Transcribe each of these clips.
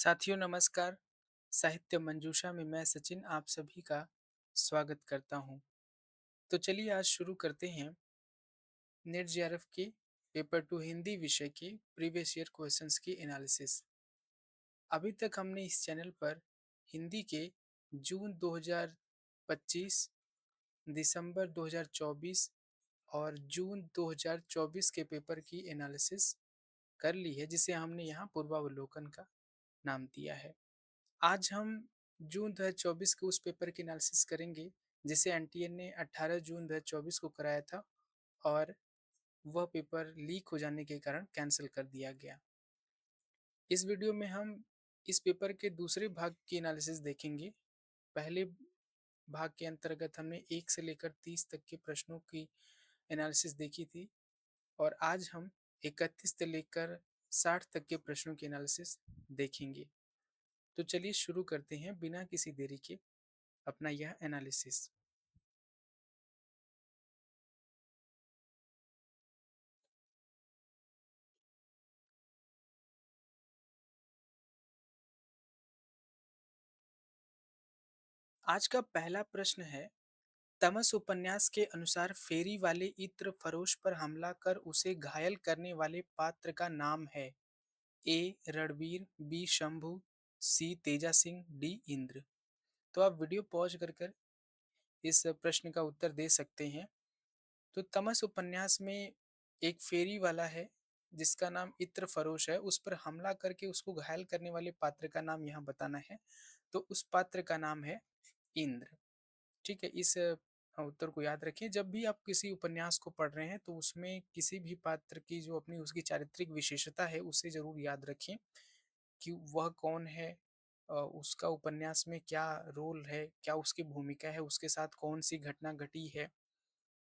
साथियों नमस्कार। साहित्य मंजूषा में मैं सचिन आप सभी का स्वागत करता हूं। तो चलिए आज शुरू करते हैं नेट जेआरएफ के पेपर टू हिंदी विषय के प्रीवियस ईयर क्वेश्चंस की एनालिसिस। अभी तक हमने इस चैनल पर हिंदी के जून 2025, दिसंबर 2024 और जून 2024 के पेपर की एनालिसिस कर ली है, जिसे हमने यहाँ पूर्वावलोकन का नाम दिया है। आज हम जून 2024 के उस पेपर की एनालिसिस करेंगे जिसे एनटीए ने 18 जून 2024 को कराया था और वह पेपर लीक हो जाने के कारण कैंसिल कर दिया गया। इस वीडियो में हम इस पेपर के दूसरे भाग की एनालिसिस देखेंगे। पहले भाग के अंतर्गत हमने 1 से लेकर 30 तक के प्रश्नों की एनालिसिस देखी थी और आज हम 31 से लेकर 60 तक के प्रश्नों की एनालिसिस देखेंगे। तो चलिए शुरू करते हैं बिना किसी देरी के अपना यह एनालिसिस। आज का पहला प्रश्न है, तमस उपन्यास के अनुसार फेरी वाले इत्र फरोश पर हमला कर उसे घायल करने वाले पात्र का नाम है। ए रणवीर, बी शंभू, सी तेजा सिंह, डी इंद्र। तो आप वीडियो पॉज कर कर इस प्रश्न का उत्तर दे सकते हैं। तो तमस उपन्यास में एक फेरी वाला है जिसका नाम इत्र फरोश है, उस पर हमला करके उसको घायल करने वाले पात्र का नाम यहाँ बताना है। तो उस पात्र का नाम है इंद्र। ठीक है, इस उत्तर को याद रखें। जब भी आप किसी उपन्यास को पढ़ रहे हैं तो उसमें किसी भी पात्र की जो अपनी उसकी चारित्रिक विशेषता है उसे जरूर याद रखें कि वह कौन है, उसका उपन्यास में क्या रोल है, क्या उसकी भूमिका है, उसके साथ कौन सी घटना घटी है।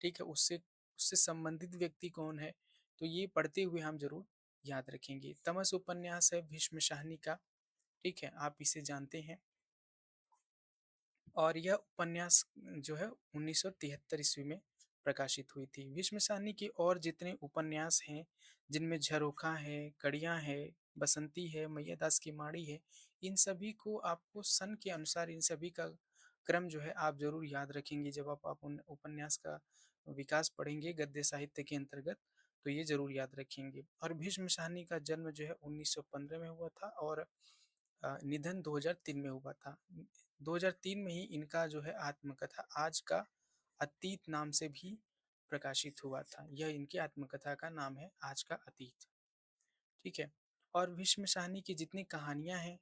ठीक है, उससे उससे संबंधित व्यक्ति कौन है। तो ये पढ़ते हुए हम जरूर याद रखेंगे। तमस उपन्यास है भीष्म शाहनी का। ठीक है, आप इसे जानते हैं। और यह उपन्यास जो है 1973 ईस्वी में प्रकाशित हुई थी। भीष्म साहनी के और जितने उपन्यास हैं जिनमें झरोखा है, कड़ियाँ है, बसंती है, मैया दास की माड़ी है, इन सभी को आपको सन के अनुसार इन सभी का क्रम जो है आप जरूर याद रखेंगे। जब आप उन उपन्यास का विकास पढ़ेंगे गद्य साहित्य के अंतर्गत तो ये जरूर याद रखेंगे। और भीष्म साहनी का जन्म जो है 1915 में हुआ था और निधन 2003 में हुआ था। 2003 में ही इनका जो है आत्मकथा आज का अतीत नाम से भी प्रकाशित हुआ था। यह इनकी आत्मकथा का नाम है, आज का अतीत। ठीक है, और भीष्म साहनी की जितनी कहानियां हैं,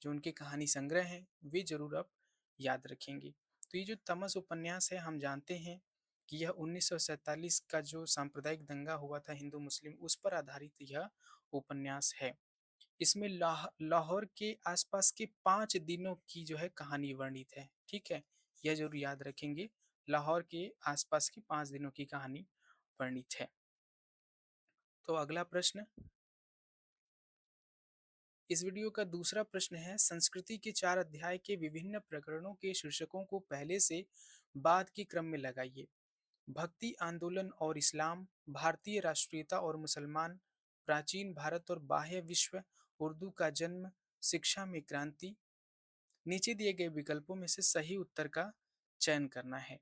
जो उनके कहानी संग्रह हैं, वे जरूर आप याद रखेंगे। तो ये जो तमस उपन्यास है, हम जानते हैं कि यह 1947 का जो सांप्रदायिक दंगा हुआ था हिंदू मुस्लिम, उस पर आधारित यह उपन्यास है। इसमें लाहौर के आसपास के 5 दिनों की जो है कहानी वर्णित है। ठीक है, यह जरूर याद रखेंगे। लाहौर के आसपास की 5 दिनों की कहानी वर्णित है। तो अगला प्रश्न, इस वीडियो का दूसरा प्रश्न है, संस्कृति के 4 अध्याय के विभिन्न प्रकरणों के शीर्षकों को पहले से बाद के क्रम में लगाइए। भक्ति आंदोलन और इस्लाम, भारतीय राष्ट्रीयता और मुसलमान, प्राचीन भारत और बाह्य विश्व, उर्दू का जन्म, शिक्षा में क्रांति। नीचे दिए गए विकल्पों में से सही उत्तर का चयन करना है।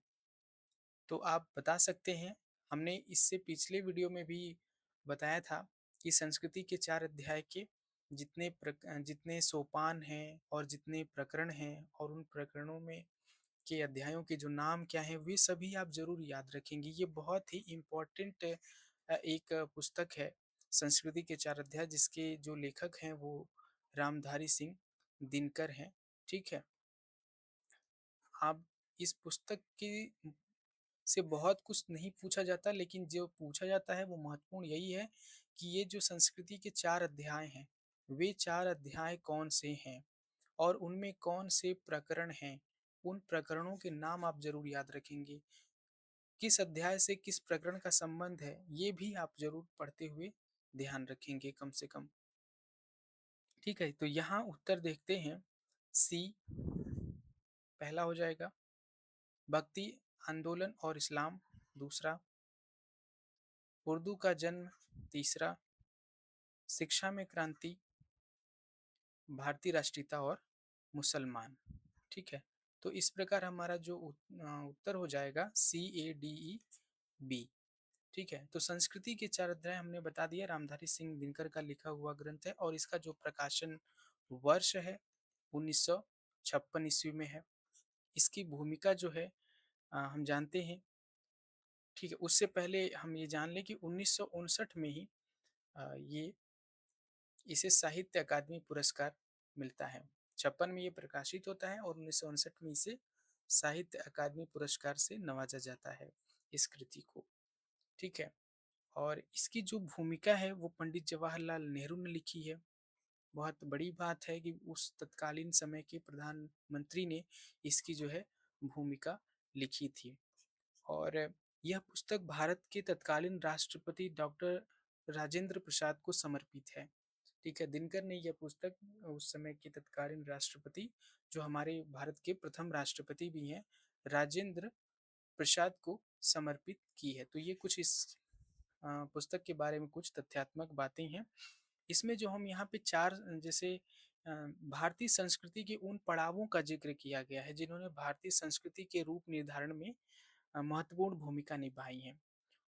तो आप बता सकते हैं। हमने इससे पिछले वीडियो में भी बताया था कि संस्कृति के 4 अध्याय के जितने सोपान हैं और जितने प्रकरण हैं और उन प्रकरणों में के अध्यायों के जो नाम क्या हैं वे सभी आप जरूर याद रखेंगे। ये बहुत ही इम्पोर्टेंट एक पुस्तक है, संस्कृति के 4 अध्याय, जिसके जो लेखक हैं वो रामधारी सिंह दिनकर हैं। ठीक है, आप इस पुस्तक की से बहुत कुछ नहीं पूछा जाता, लेकिन जो पूछा जाता है वो महत्वपूर्ण यही है कि ये जो संस्कृति के 4 अध्याय हैं, वे 4 अध्याय कौन से हैं और उनमें कौन से प्रकरण हैं। उन प्रकरणों के नाम आप जरूर याद रखेंगे। किस अध्याय से किस प्रकरण का संबंध है ये भी आप जरूर पढ़ते हुए ध्यान रखेंगे कम से कम। ठीक है, तो यहाँ उत्तर देखते हैं। सी पहला हो जाएगा, भक्ति आंदोलन और इस्लाम दूसरा, उर्दू का जन्म तीसरा, शिक्षा में क्रांति भारतीय राष्ट्रीयता और मुसलमान। ठीक है? तो इस प्रकार हमारा जो उत्तर हो जाएगा CADE-B। ठीक है? तो संस्कृति के 4 अध्याय हमने बता दिया, रामधारी सिंह दिनकर का लिखा हुआ ग्रंथ है और इसका जो प्रकाशन वर्ष है 1956 ईस्वी में है। इसकी भूमिका जो है हम जानते हैं। ठीक है? उससे पहले हम ये जान लें कि 1959 में ही ये इसे साहित्य अकादमी पुरस्कार मिलता है। 56 में ये प्रकाशित होता है और 1959 में इसे साहित्य अकादमी पुरस्कार से नवाजा जाता है, इस कृति को। ठीक है? और इसकी जो भूमिका है वो पंडित जवाहरलाल नेहरू ने लिखी है। बहुत बड़ी बात है कि उस तत्कालीन समय के प्रधानमंत्री ने इसकी जो है भूमिका लिखी थी। और यह पुस्तक भारत के तत्कालीन राष्ट्रपति डॉक्टर राजेंद्र प्रसाद को समर्पित है। ठीक है? दिनकर ने यह पुस्तक उस समय के तत्कालीन राष्ट्रपति, जो हमारे भारत के प्रथम राष्ट्रपति भी हैं, राजेंद्र प्रसाद को समर्पित की है। तो ये कुछ इस पुस्तक के बारे में कुछ तथ्यात्मक बातें हैं। इसमें जो हम यहाँ पे 4 जैसे भारतीय संस्कृति के उन पड़ावों का ज़िक्र किया गया है, जिन्होंने भारतीय संस्कृति के रूप निर्धारण में महत्वपूर्ण भूमिका निभाई है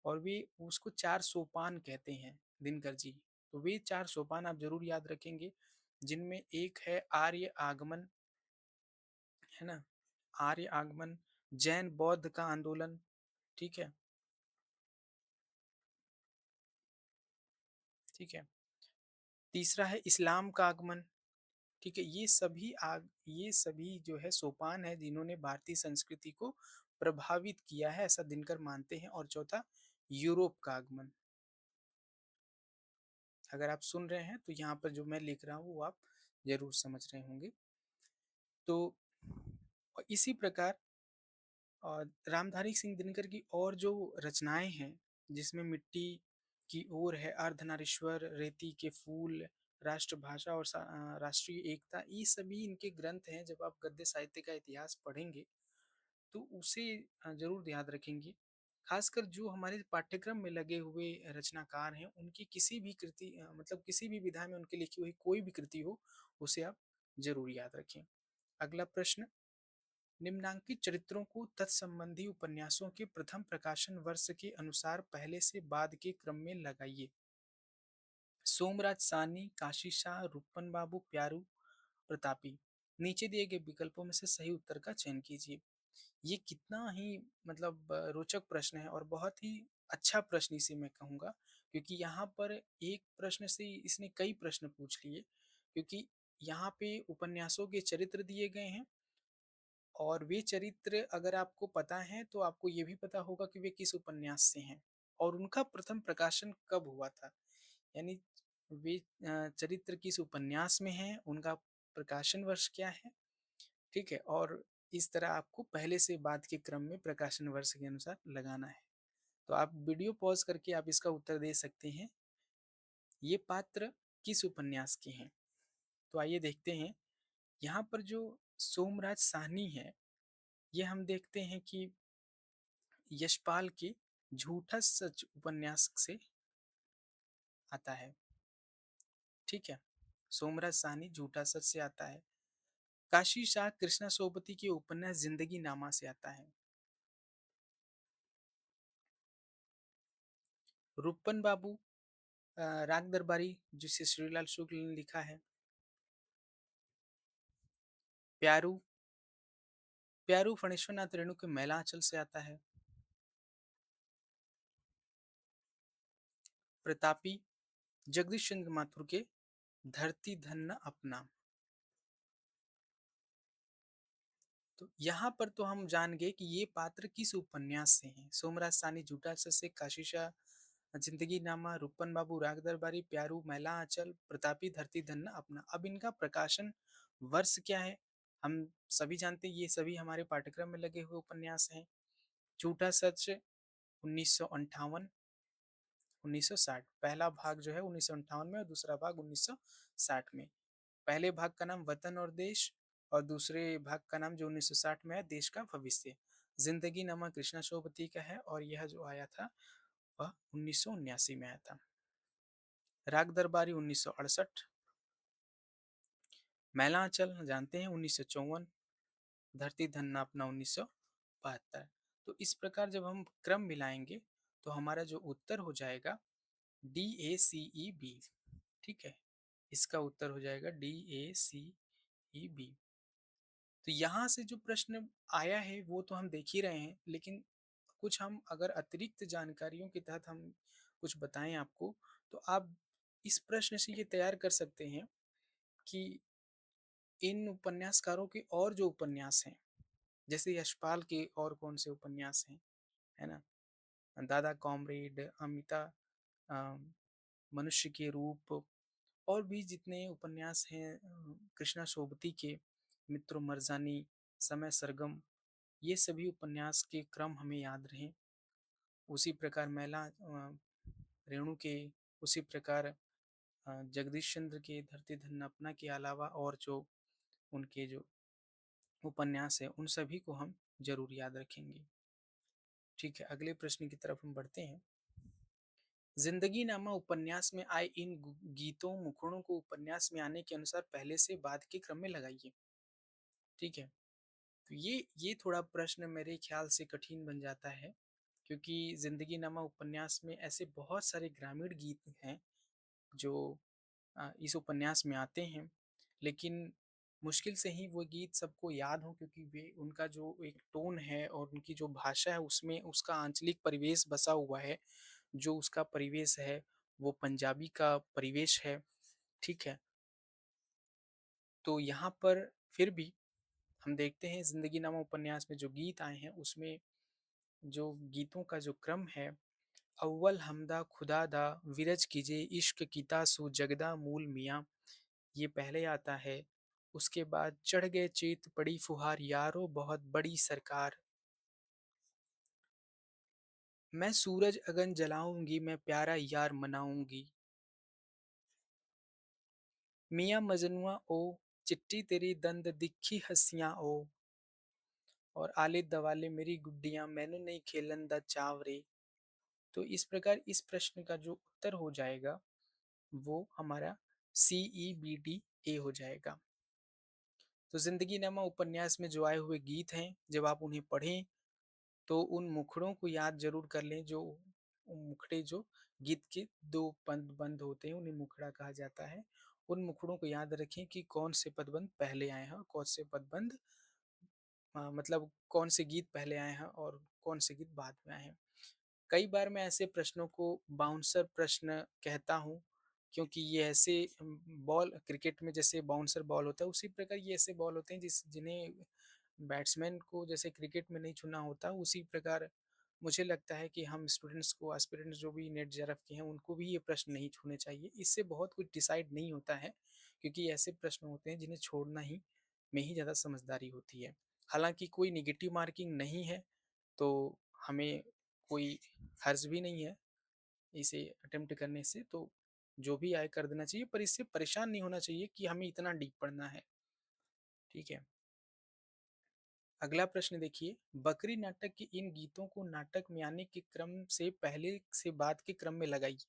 और वे उसको 4 सोपान कहते हैं दिनकर जी। तो वे 4 सोपान आप ज़रूर याद रखेंगे, जिनमें एक है आर्य आगमन, है ना? आर्य आगमन, जैन बौद्ध का आंदोलन, ठीक है? ठीक है? तीसरा है इस्लाम का आगमन, ठीक है? ये सभी जो है सोपान है जिन्होंने भारतीय संस्कृति को प्रभावित किया है, ऐसा दिनकर मानते हैं। और चौथा यूरोप का आगमन। अगर आप सुन रहे हैं तो यहाँ पर जो मैं लिख रहा हूँ वो आप ज़रूर समझ रहे होंगे। तो और इसी प्रकार रामधारी सिंह दिनकर की और जो रचनाएँ हैं, जिसमें मिट्टी की ओर है, अर्धनारीश्वर, रेती के फूल, राष्ट्रभाषा और राष्ट्रीय एकता, ये सभी इनके ग्रंथ हैं। जब आप गद्य साहित्य का इतिहास पढ़ेंगे तो उसे ज़रूर याद रखेंगे। खासकर जो हमारे पाठ्यक्रम में लगे हुए रचनाकार हैं, उनकी किसी भी कृति मतलब किसी भी विधा में उनकी लिखी हुई कोई भी कृति हो, उसे आप ज़रूर याद रखें। अगला प्रश्न, निम्नांकित चरित्रों को तत्संबंधी उपन्यासों के प्रथम प्रकाशन वर्ष के अनुसार पहले से बाद के क्रम में लगाइए। सोमराज साहनी, काशी शाह, रूपन बाबू, प्यारू, प्रतापी। नीचे दिए गए विकल्पों में से सही उत्तर का चयन कीजिए। ये कितना ही मतलब रोचक प्रश्न है और बहुत ही अच्छा प्रश्न इसे मैं कहूँगा, क्योंकि यहाँ पर एक प्रश्न से इसने कई प्रश्न पूछ लिए, क्योंकि यहाँ पे उपन्यासों के चरित्र दिए गए हैं और वे चरित्र अगर आपको पता है तो आपको ये भी पता होगा कि वे किस उपन्यास से हैं और उनका प्रथम प्रकाशन कब हुआ था। यानी वे चरित्र किस उपन्यास में हैं, उनका प्रकाशन वर्ष क्या है, ठीक है? और इस तरह आपको पहले से बाद के क्रम में प्रकाशन वर्ष के अनुसार लगाना है। तो आप वीडियो पॉज़ करके आप इसका उत्तर दे सकते हैं। ये पात्र किस उपन्यास के हैं? तो आइए देखते हैं। यहाँ पर जो सोमराज साहनी है, ये हम देखते हैं कि यशपाल के झूठा सच उपन्यास से आता है, ठीक है? सोमराज साहनी झूठा सच से आता है। काशी शाह कृष्णा सोबती के उपन्यास जिंदगी नामा से आता है। रूपन बाबू राग दरबारी, जिसे श्रीलाल शुक्ल ने लिखा है। प्यारू, प्यारू फणीश्वरनाथ रेणु के मैलांचल से आता है। प्रतापी जगदीश चंद्र माथुर के धरती धन्य अपना। तो यहाँ पर तो हम जान गए कि ये पात्र किस उपन्यास से हैं। सोमराज सानी झूठा सच से, काशीशा जिंदगी नामा, रूपन बाबू राग दरबारी, प्यारू मैला आंचल, प्रतापी धरती धन्य अपना। अब इनका प्रकाशन वर्ष क्या है, हम सभी जानते हैं, ये सभी हमारे पाठ्यक्रम में लगे हुए उपन्यास हैं। झूठा सच 1958, 1960। पहला भाग जो है 1958 में और दूसरा भाग 1960 में। पहले भाग का नाम वतन और देश और दूसरे भाग का नाम जो 1960 में है, देश का भविष्य। जिंदगी नामा कृष्णा सोबती का है और यह जो आया था वह 1979 में आया था। राग दरबारी 1968, मैलांचल जानते हैं 1954, धरती धन्ना अपना 1972। तो इस प्रकार जब हम क्रम मिलाएंगे तो हमारा जो उत्तर हो जाएगा DACEB। ठीक है, इसका उत्तर हो जाएगा DACEB। तो यहाँ से जो प्रश्न आया है वो तो हम देख ही रहे हैं, लेकिन कुछ हम अगर अतिरिक्त जानकारियों के तहत हम कुछ बताएं आपको, तो आप इस प्रश्न से ये तैयार कर सकते हैं कि इन उपन्यासकारों के और जो उपन्यास हैं, जैसे यशपाल के और कौन से उपन्यास हैं, है ना? दादा कॉमरेड, अमिता, अ, मनुष्य के रूप, और भी जितने उपन्यास हैं, कृष्णा सोबती के, मित्रों मर्जानी, समय सरगम, ये सभी उपन्यास के क्रम हमें याद रहें। उसी प्रकार रेणु के, उसी प्रकार जगदीश चंद्र के धरती धन्नापना के अलावा और जो उनके जो उपन्यास है उन सभी को हम जरूर याद रखेंगे। ठीक है, अगले प्रश्न की तरफ हम बढ़ते हैं। जिंदगी नामा उपन्यास में आए इन गीतों मुखड़ों को उपन्यास में आने के अनुसार पहले से बाद के क्रम में लगाइए। ठीक है, तो ये थोड़ा प्रश्न मेरे ख्याल से कठिन बन जाता है, क्योंकि जिंदगी नामा उपन्यास में ऐसे बहुत सारे ग्रामीण गीत हैं जो इस उपन्यास में आते हैं, लेकिन मुश्किल से ही वो गीत सबको याद हो, क्योंकि वे उनका जो एक टोन है और उनकी जो भाषा है उसमें उसका आंचलिक परिवेश बसा हुआ है। जो उसका परिवेश है वो पंजाबी का परिवेश है। ठीक है, तो यहाँ पर फिर भी हम देखते हैं जिंदगी नामा उपन्यास में जो गीत आए हैं उसमें जो गीतों का जो क्रम है, अव्वल हमदा खुदा दा विरज कीजे इश्क कीता सु जगदा मूल मियाँ, ये पहले आता है। उसके बाद चढ़ गए चेत पड़ी फुहार यारो बहुत बड़ी सरकार, मैं सूरज अगन जलाऊंगी मैं प्यारा यार मनाऊंगी, मियाँ मजनुआ ओ चिट्टी तेरी दंद दिखी हंसियां ओ, और आले दवाले मेरी गुड्डियां मैनू नहीं खेलन दा चावरे। तो इस प्रकार इस प्रश्न का जो उत्तर हो जाएगा वो हमारा CEBD A हो जाएगा। तो जिंदगी नामा उपन्यास में जो आए हुए गीत हैं, जब आप उन्हें पढ़ें तो उन मुखड़ों को याद जरूर कर लें। जो मुखड़े जो गीत के दो पद बंद होते हैं उन्हें मुखड़ा कहा जाता है। उन मुखड़ों को याद रखें कि कौन से पदबंध पहले आए हैं और कौन से पदबंध, मतलब कौन से गीत पहले आए हैं और कौन से गीत बाद में आए हैं। कई बार मैं ऐसे प्रश्नों को बाउंसर प्रश्न कहता हूँ, क्योंकि ये ऐसे बॉल, क्रिकेट में जैसे बाउंसर बॉल होता है उसी प्रकार ये ऐसे बॉल होते हैं जिन्हें बैट्समैन को जैसे क्रिकेट में नहीं छूना होता, उसी प्रकार मुझे लगता है कि हम स्टूडेंट्स को, एस्पिरेंट्स जो भी नेट जेआरएफ के हैं उनको भी ये प्रश्न नहीं छूने चाहिए। इससे बहुत कुछ डिसाइड नहीं होता है, क्योंकि ऐसे प्रश्न होते हैं जिन्हें छोड़ना ही में ही ज़्यादा समझदारी होती है। हालांकि कोई निगेटिव मार्किंग नहीं है, तो हमें कोई हर्ज भी नहीं है इसे अटेम्प्ट करने से, तो जो भी आए कर देना चाहिए, पर इससे परेशान नहीं होना चाहिए कि हमें इतना डीप पढ़ना है। ठीक है, अगला प्रश्न देखिए, बकरी नाटक के इन गीतों को नाटक में आने के क्रम से पहले से बाद के क्रम में लगाइए।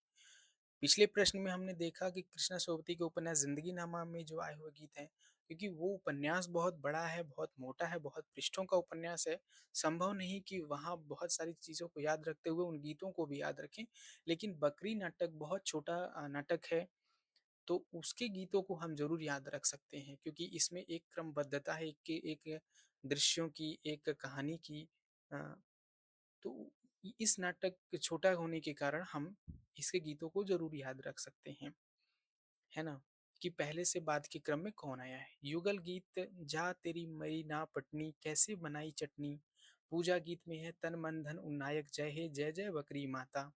पिछले प्रश्न में हमने देखा कि कृष्णा सोबती के उपन्यास जिंदगी नामा में जो आए हुए गीत हैं, क्योंकि वो उपन्यास बहुत बड़ा है, बहुत मोटा है, बहुत पृष्ठों का उपन्यास है, संभव नहीं कि वहाँ बहुत सारी चीज़ों को याद रखते हुए उन गीतों को भी याद रखें। लेकिन बकरी नाटक बहुत छोटा नाटक है, तो उसके गीतों को हम जरूर याद रख सकते हैं, क्योंकि इसमें एक क्रमबद्धता है, एक दृश्यों की, एक कहानी की। अ, तो इस नाटक छोटा होने के कारण हम इसके गीतों को जरूर याद रख सकते हैं, है ना? कि पहले से बाद के क्रम में कौन आया है। युगल गीत जा तेरी मई ना पटनी कैसे बनाई चटनी, पूजा गीत में है तन मन धन उन्नायक जय हे जय जय बकरी माता,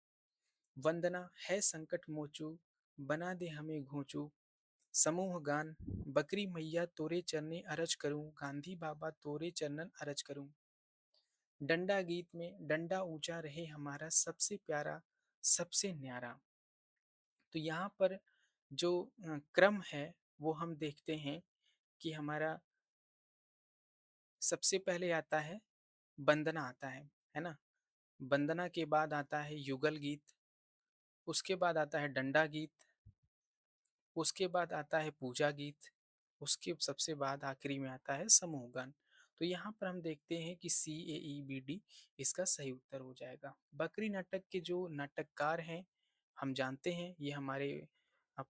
वंदना है संकट मोचू बना दे हमें घोंचू, समूह गान बकरी मैया तोरे चरने अरज करूं गांधी बाबा तोरे चरणन अरज करूं, डंडा गीत में डंडा ऊंचा रहे हमारा सबसे प्यारा सबसे न्यारा। तो यहाँ पर जो क्रम है वो हम देखते हैं कि हमारा सबसे पहले आता है वंदना आता है ना? वंदना के बाद आता है युगल गीत, उसके बाद आता है डंडा गीत, उसके बाद आता है पूजा गीत, उसके सबसे बाद आखिरी में आता है समूहगान। तो यहाँ पर हम देखते हैं कि CAEBD इसका सही उत्तर हो जाएगा। बकरी नाटक के जो नाटककार हैं, हम जानते हैं ये हमारे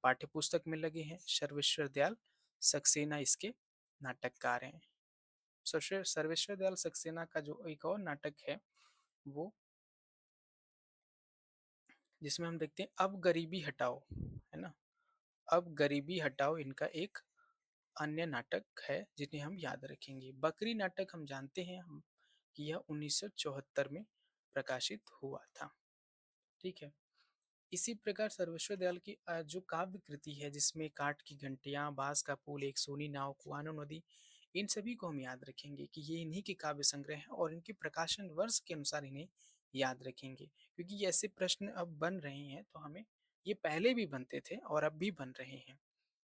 पाठ्य-पुस्तक में लगे हैं, सर्वेश्वर दयाल सक्सेना इसके नाटककार हैं। सर्वेश्वर दयाल सक्सेना का जो एक और नाटक है, वो जिसमें हम देखते हैं अब गरीबी हटाओ, है ना? अब गरीबी हटाओ इनका एक अन्य नाटक है जिन्हें हम याद रखेंगे। बकरी नाटक हम जानते हैं हम कि यह 1974 में प्रकाशित हुआ था। ठीक है। इसी प्रकार सर्वेश्वर दयाल की जो काव्य कृति है जिसमें काठ की घंटियां, बांस का पुल, एक सोनी नाव, कुआनो नदी, इन सभी को हम याद रखेंगे कि ये इन्हीं के काव्य संग्रह हैं और इनके प्रकाशन वर्ष के अनुसार इन्हें याद रखेंगे, क्योंकि ये ऐसे प्रश्न अब बन रहे हैं तो हमें ये पहले भी बनते थे और अब भी बन रहे हैं,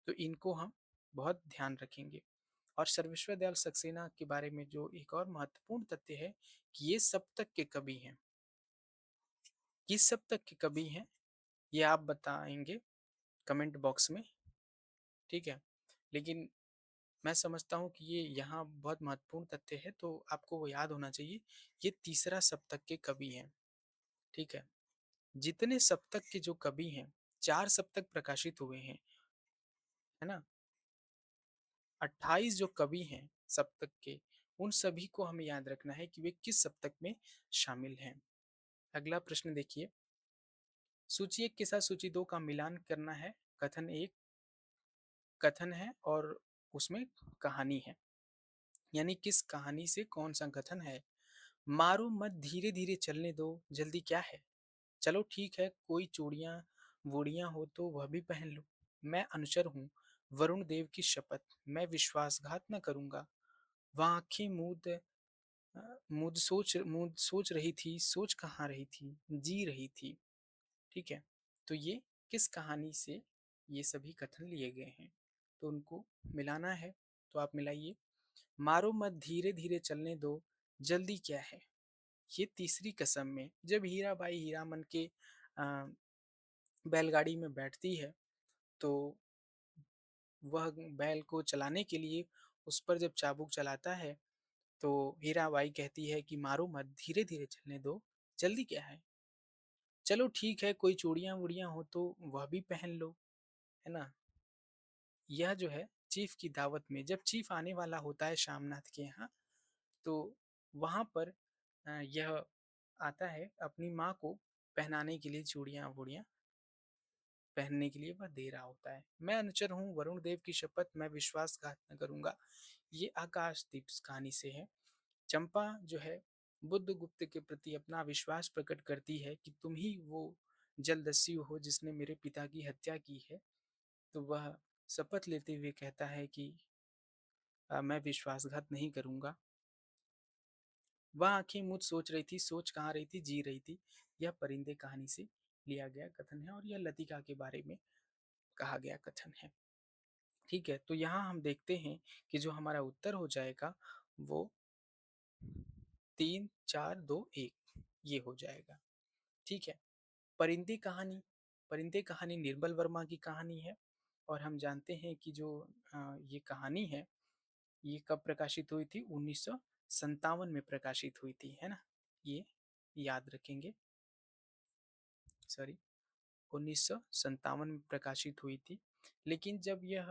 तो इनको हम बहुत ध्यान रखेंगे। और सर्वेश्वर दयाल सक्सेना के बारे में जो एक और महत्वपूर्ण तथ्य है कि ये सप्तक के कवि हैं। किस सप्तक के कवि हैं ये आप बताएंगे कमेंट बॉक्स में, ठीक है। लेकिन मैं समझता हूँ कि ये यहाँ बहुत महत्वपूर्ण तथ्य है तो आपको वो याद होना चाहिए। ये तीसरा सप्तक के कवि हैं, ठीक है। जितने सप्तक के जो कवि हैं, 4 सप्तक प्रकाशित हुए हैं, है ना? 28 जो कवि हैं सप्तक के, उन सभी को हमें याद रखना है कि वे किस सप्तक में शामिल हैं। अगला प्रश्न देखिए, सूची 1 के साथ सूची 2 का मिलान करना है। कथन 1 कथन है और उसमें कहानी है, यानी किस कहानी से कौन सा कथन है। मारो मत धीरे धीरे चलने दो, जल्दी क्या है। चलो ठीक है, कोई चूड़ियां वूड़ियां हो तो वह भी पहन लो। मैं अनुचर हूँ, वरुण देव की शपथ, मैं विश्वासघात न करूंगा। वह आंखें मूद सोच रही थी, सोच कहाँ रही थी, जी रही थी। ठीक है, तो ये किस कहानी से ये सभी कथन लिए गए हैं, तो उनको मिलाना है। तो आप मिलाइए, मारो मत धीरे धीरे चलने दो, जल्दी क्या है। ये तीसरी कसम में जब हीराबाई हीरामन के अ, बैलगाड़ी में बैठती है, तो वह बैल को चलाने के लिए उस पर जब चाबुक चलाता है, तो हीराबाई कहती है कि मारो मत धीरे धीरे चलने दो, जल्दी क्या है। चलो ठीक है, कोई चूड़ियां वूड़ियां हो तो वह भी पहन लो, है ना। यह जो है चीफ की दावत में जब चीफ आने वाला होता है शामनाथ के यहाँ, तो वहाँ पर यह आता है अपनी माँ को पहनाने के लिए, चूड़ियाँ वूड़ियाँ पहनने के लिए वह दे रहा होता है। मैं अनुचर हूँ, वरुण देव की शपथ, मैं विश्वासघात न करूंगा। ये आकाशदीप कहानी से है। चंपा जो है बुद्ध गुप्त के प्रति अपना विश्वास प्रकट करती है कि तुम ही वो जलदस्यु हो जिसने मेरे पिता की हत्या की है। तो वह शपथ लेते हुए कहता है कि मैं विश्वासघात नहीं करूंगा। वह आंखें मुझ सोच रही थी, सोच कहाँ रही थी, जी रही थी। यह परिंदे कहानी से लिया गया कथन है और यह लतिका के बारे में कहा गया कथन है। ठीक है, तो यहाँ हम देखते हैं कि जो हमारा उत्तर हो जाएगा वो 3 4 2 1 ये हो जाएगा। ठीक है। परिंदे कहानी, परिंदे कहानी निर्मल वर्मा की कहानी है और हम जानते हैं कि जो ये कहानी है ये कब प्रकाशित हुई थी, 1957 में प्रकाशित हुई थी, है ना। ये याद रखेंगे, सॉरी, 1957 में प्रकाशित हुई थी। लेकिन जब यह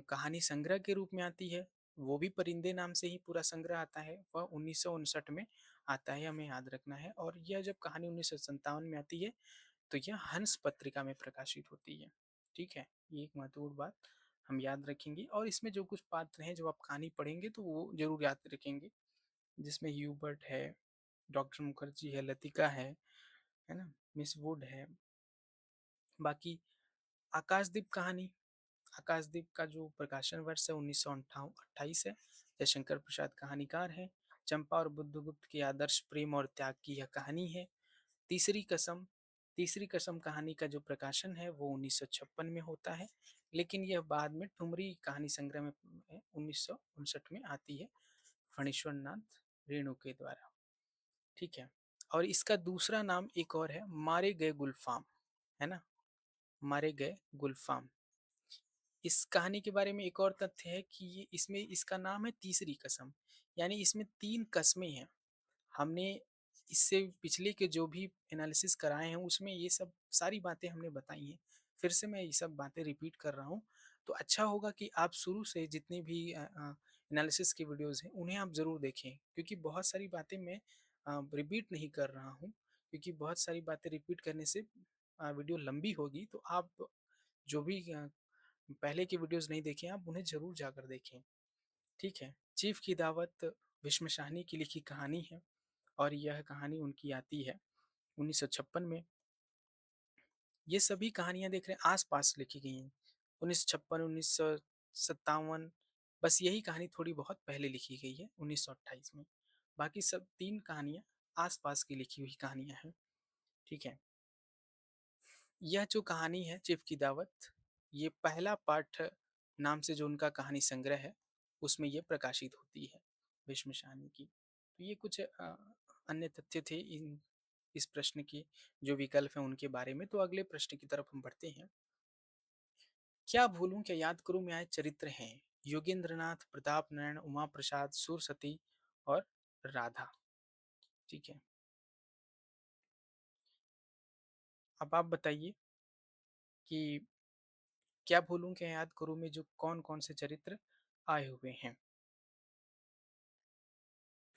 कहानी संग्रह के रूप में आती है, वो भी परिंदे नाम से ही पूरा संग्रह आता है, वह 1959 में आता है, हमें याद रखना है। और यह जब कहानी 1957 में आती है तो यह हंस पत्रिका में प्रकाशित होती है। ठीक है, ये एक महत्वपूर्ण बात हम याद रखेंगे। और इसमें जो कुछ पात्र हैं, जब आप कहानी पढ़ेंगे तो वो जरूर याद रखेंगे, जिसमें ह्यूबर्ट है, डॉक्टर मुखर्जी है, लतिका है ना, मिस वुड है। बाकी आकाशदीप कहानी, आकाशदीप का जो प्रकाशन वर्ष है 1928 है। जयशंकर प्रसाद कहानीकार हैं। चंपा और बुद्धगुप्त के आदर्श प्रेम और त्याग की यह कहानी है। तीसरी कसम, तीसरी कसम कहानी का जो प्रकाशन है वो 1956 में होता है, लेकिन यह बाद में ठुमरी कहानी संग्रह में 1959 में आती है, फणीश्वर नाथ रेणु के द्वारा। ठीक है। और इसका दूसरा नाम एक और है, मारे गए गुलफाम, है ना, मारे गए गुलफाम। इस कहानी के बारे में एक और तथ्य है कि ये इसमें इसका नाम है तीसरी कसम, यानी इसमें 3 कस्में हैं। हमने इससे पिछले के जो भी एनालिसिस कराए हैं उसमें ये सब सारी बातें हमने बताई हैं। फिर से मैं ये सब बातें रिपीट कर रहा हूँ, तो अच्छा होगा कि आप शुरू से जितने भी एनालिसिस की वीडियोज़ हैं उन्हें आप ज़रूर देखें, क्योंकि बहुत सारी बातें मैं रिपीट नहीं कर रहा हूँ, क्योंकि बहुत सारी बातें रिपीट करने से वीडियो लंबी होगी। तो आप जो भी पहले की वीडियोज़ नहीं देखे हैं, आप उन्हें ज़रूर जाकर देखें, ठीक है? चीफ़ की दावत भीष्म शाहनी की लिखी कहानी है और यह कहानी उनकी आती है 1956 में। ये सभी कहानियाँ देख रहे हैं आस-पास लिखी गई हैं। 1956, 1957, बस यही कहानी थोड़ी बहुत पहले लिखी गई है 1928 में। बाकी सब 3 कहानियाँ आस-पास की लिखी हुई कहानियाँ हैं, ठीक है? यह जो कहानी है चिफ़ की दावत, ये पहला पाठ नाम से जो उनका कहानी संग्रह है, उसमें ये प्रकाशित होती है, भीष्म शाहनी की। तो ये कुछ अन्य तथ्य थे इन इस प्रश्न के जो विकल्प हैं उनके बारे में। तो अगले प्रश्न की तरफ हम बढ़ते हैं। क्या भूलूं क्या याद करूं में आए चरित्र हैं योगेंद्रनाथ, प्रताप नारायण, उमा प्रसाद, सुरसती और राधा, ठीक है? अब आप बताइए कि क्या भूलूं क्या याद करूं में जो कौन-कौन से चरित्र आए हुए हैं?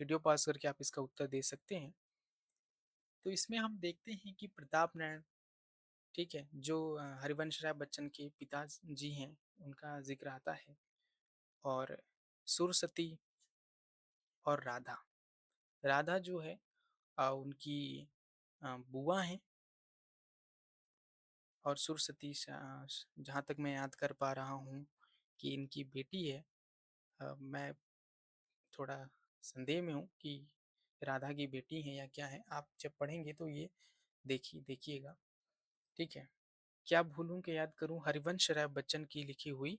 वीडियो पॉज़ करके आप इसका उत्तर दे सकते हैं। तो इसमें हम देखते हैं कि प्रताप नारायण, ठीक है, जो हरिवंश राय बच्चन के पिताजी हैं, उनका ज़िक्र आता है। और सुरसती और राधा, राधा जो है उनकी बुआ हैं। और सुरसती जहाँ तक मैं याद कर पा रहा हूँ कि इनकी बेटी है। मैं थोड़ा संदेह में हूँ कि राधा की बेटी है या क्या है, आप जब पढ़ेंगे तो ये देखिएगा, ठीक है? क्या भूलूं कि याद करूं हरिवंश राय बच्चन की लिखी हुई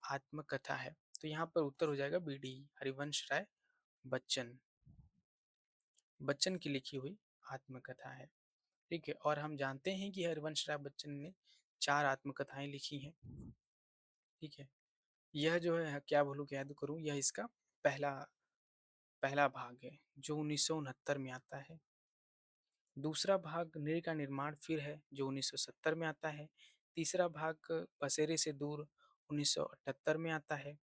आत्मकथा है। तो यहाँ पर उत्तर हो जाएगा बी डी, हरिवंश राय बच्चन, बच्चन की लिखी हुई आत्मकथा है, ठीक है? और हम जानते हैं कि हरिवंश राय बच्चन ने 4 आत्मकथाएं लिखी हैं, ठीक है? यह जो है क्या भूलूं कि याद करूं, यह इसका पहला पहला भाग है जो 1969 में आता है। दूसरा भाग नृ का निर्माण फिर है जो 1970 में आता है। तीसरा भाग पसेरे से दूर 1978 में आता है।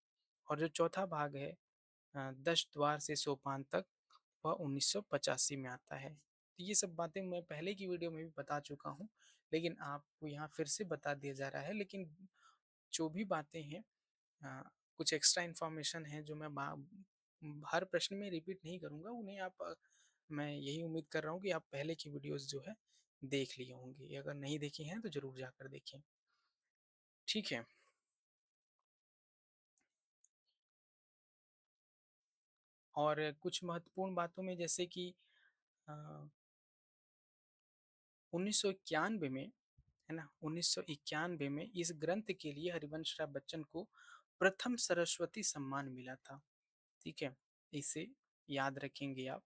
और जो चौथा भाग है 10 द्वार से सोपान तक, वह 1985 में आता है। तो ये सब बातें मैं पहले की वीडियो में भी बता चुका हूँ, लेकिन आपको यहाँ फिर से बता दिया जा रहा है। लेकिन जो भी बातें हैं, अ, कुछ एक्स्ट्रा इन्फॉर्मेशन है जो मैं हर प्रश्न में रिपीट नहीं करूँगा, उन्हें आप मैं यही उम्मीद कर रहा हूँ कि आप पहले की वीडियोस जो है देख लिए होंगे। अगर नहीं देखे हैं तो ज़रूर जाकर देखें, ठीक है? और कुछ महत्वपूर्ण बातों में जैसे कि अ, 1991 में, है ना? 1991 में इस ग्रंथ के लिए हरिवंश राय बच्चन को प्रथम सरस्वती सम्मान मिला था, ठीक है? इसे याद रखेंगे आप,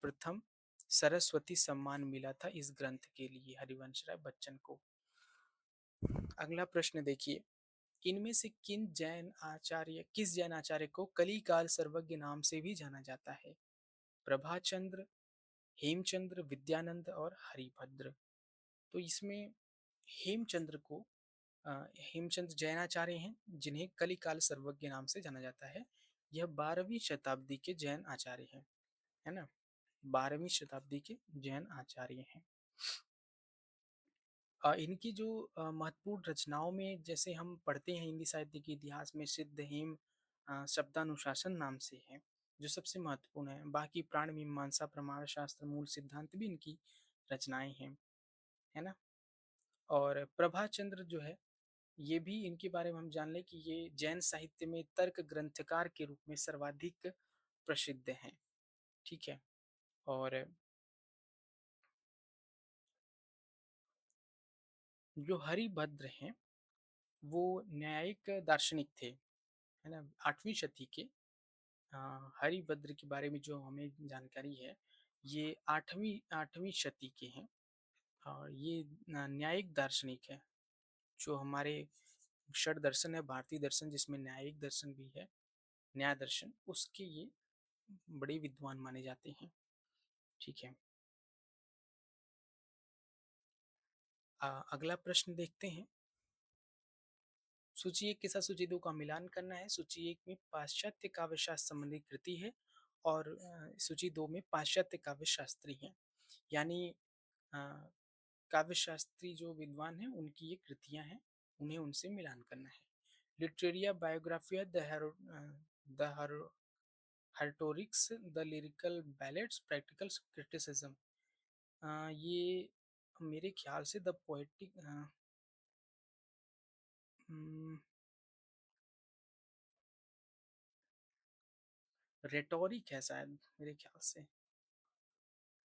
प्रथम सरस्वती सम्मान मिला था इस ग्रंथ के लिए हरिवंश राय बच्चन को। अगला प्रश्न देखिए, इनमें से किस जैन आचार्य को कलिकाल सर्वज्ञ नाम से भी जाना जाता है? प्रभाचंद्र, हेमचंद्र, विद्यानंद और हरिभद्र। तो इसमें हेमचंद्र को हेमचंद्र जैनाचार्य हैं जिन्हें कलिकाल सर्वज्ञ नाम से जाना जाता है। यह 12वीं शताब्दी के जैन आचार्य हैं, है ना? 12वीं शताब्दी के जैन आचार्य हैं। इनकी जो महत्वपूर्ण रचनाओं में जैसे हम पढ़ते हैं हिंदी साहित्य के इतिहास में सिद्ध हेम शब्दानुशासन नाम से है, जो सबसे महत्वपूर्ण है। बाकी प्राण मीमांसा, प्रमाण शास्त्र, मूल सिद्धांत भी इनकी रचनाएं हैं, है ना? और प्रभाचंद्र जो है, ये भी इनके बारे में हम जान लें कि ये जैन साहित्य में तर्क ग्रंथकार के रूप में सर्वाधिक प्रसिद्ध हैं, ठीक है? और जो हरिभद्र हैं, वो न्यायिक दार्शनिक थे, है ना? 8वीं शती के हरिभद्र के बारे में जो हमें जानकारी है, ये 8वीं शती के हैं। और ये न्यायिक दार्शनिक है, जो हमारे षड दर्शन है भारतीय दर्शन जिसमें न्यायिक दर्शन भी है, न्याय दर्शन, उसके ये बड़े विद्वान माने जाते हैं। ठीक है। अगला प्रश्न देखते हैं। सूची एक के साथ सूची दो का मिलान करना है। सूची एक में पाश्चात्य काव्य शास्त्र संबंधी कृति है और सूची दो में पाश्चात्य काव्य शास्त्री हैं, यानी अ, काव्य शास्त्री जो विद्वान हैं उनकी ये कृतियां हैं, उन्हें उनसे मिलान करना है। लिटरेरिया बायोग्राफिया द हर्टोरिक्स the Lyrical Ballads Practical Criticism, ये मेरे ख्याल से द पोएटिक रेटोरिक है शायद, मेरे ख्याल से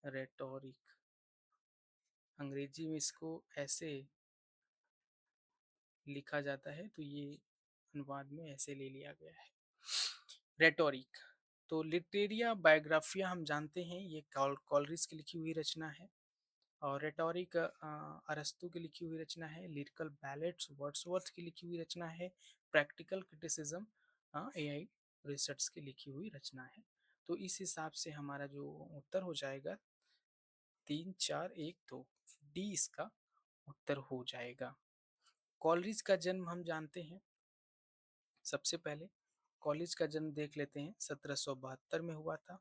रेटोरिक, अंग्रेजी में इसको ऐसे लिखा जाता है तो ये अनुवाद में ऐसे ले लिया गया है, रेटोरिक। तो लिटरेरिया बायोग्राफिया हम जानते हैं ये कॉलरिज की लिखी हुई रचना है, और रेटोरिक अरस्तु की लिखी हुई रचना है, लिरिकल बैलेट्स वर्ड्सवर्थ की लिखी हुई रचना है, प्रैक्टिकल क्रिटिसिज्म एआई रिसर्च की लिखी हुई रचना है। तो इस हिसाब से हमारा जो उत्तर हो जाएगा 3 4 1 2, डी इसका उत्तर हो जाएगा। कॉलरिज का जन्म हम जानते हैं, सबसे पहले कॉलेज का जन्म देख लेते हैं, 1772 में हुआ था।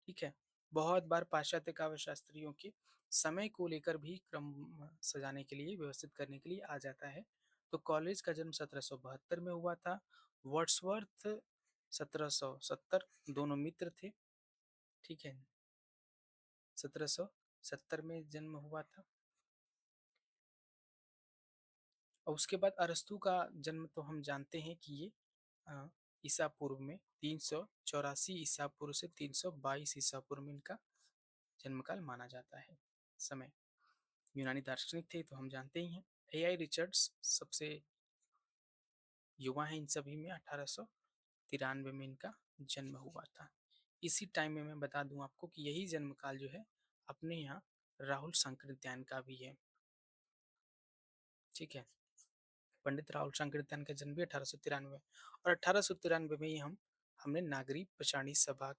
ठीक है। बहुत बार पाश्चात्य काव्य शास्त्रियों के समय को लेकर भी क्रम सजाने के लिए, व्यवस्थित करने के लिए आ जाता है। तो कॉलेज का जन्म 1772 में हुआ था। वर्ड्सवर्थ 1770, दोनों मित्र थे। ठीक है, 1770 में जन्म हुआ था। और उसके बाद अरस्तु का जन्म तो हम जानते हैं कि ये अ, ईसा पूर्व में 384 ईसा पूर्व से 322 ईसा पूर्व में इनका जन्मकाल माना जाता है समय। यूनानी दार्शनिक थे तो हम जानते ही हैं। एआई रिचर्ड्स सबसे युवा हैं इन सभी में, 1893 में इनका जन्म हुआ था। इसी टाइम में मैं बता दूं आपको कि यही जन्म काल जो है अपने यहाँ राहुल संकृत्यायन का भी है। ठीक है, पंडित राहुल संकृत्यायन का जन्म भी 1893, और 1893 में ही हमने नागरी पचानी सभा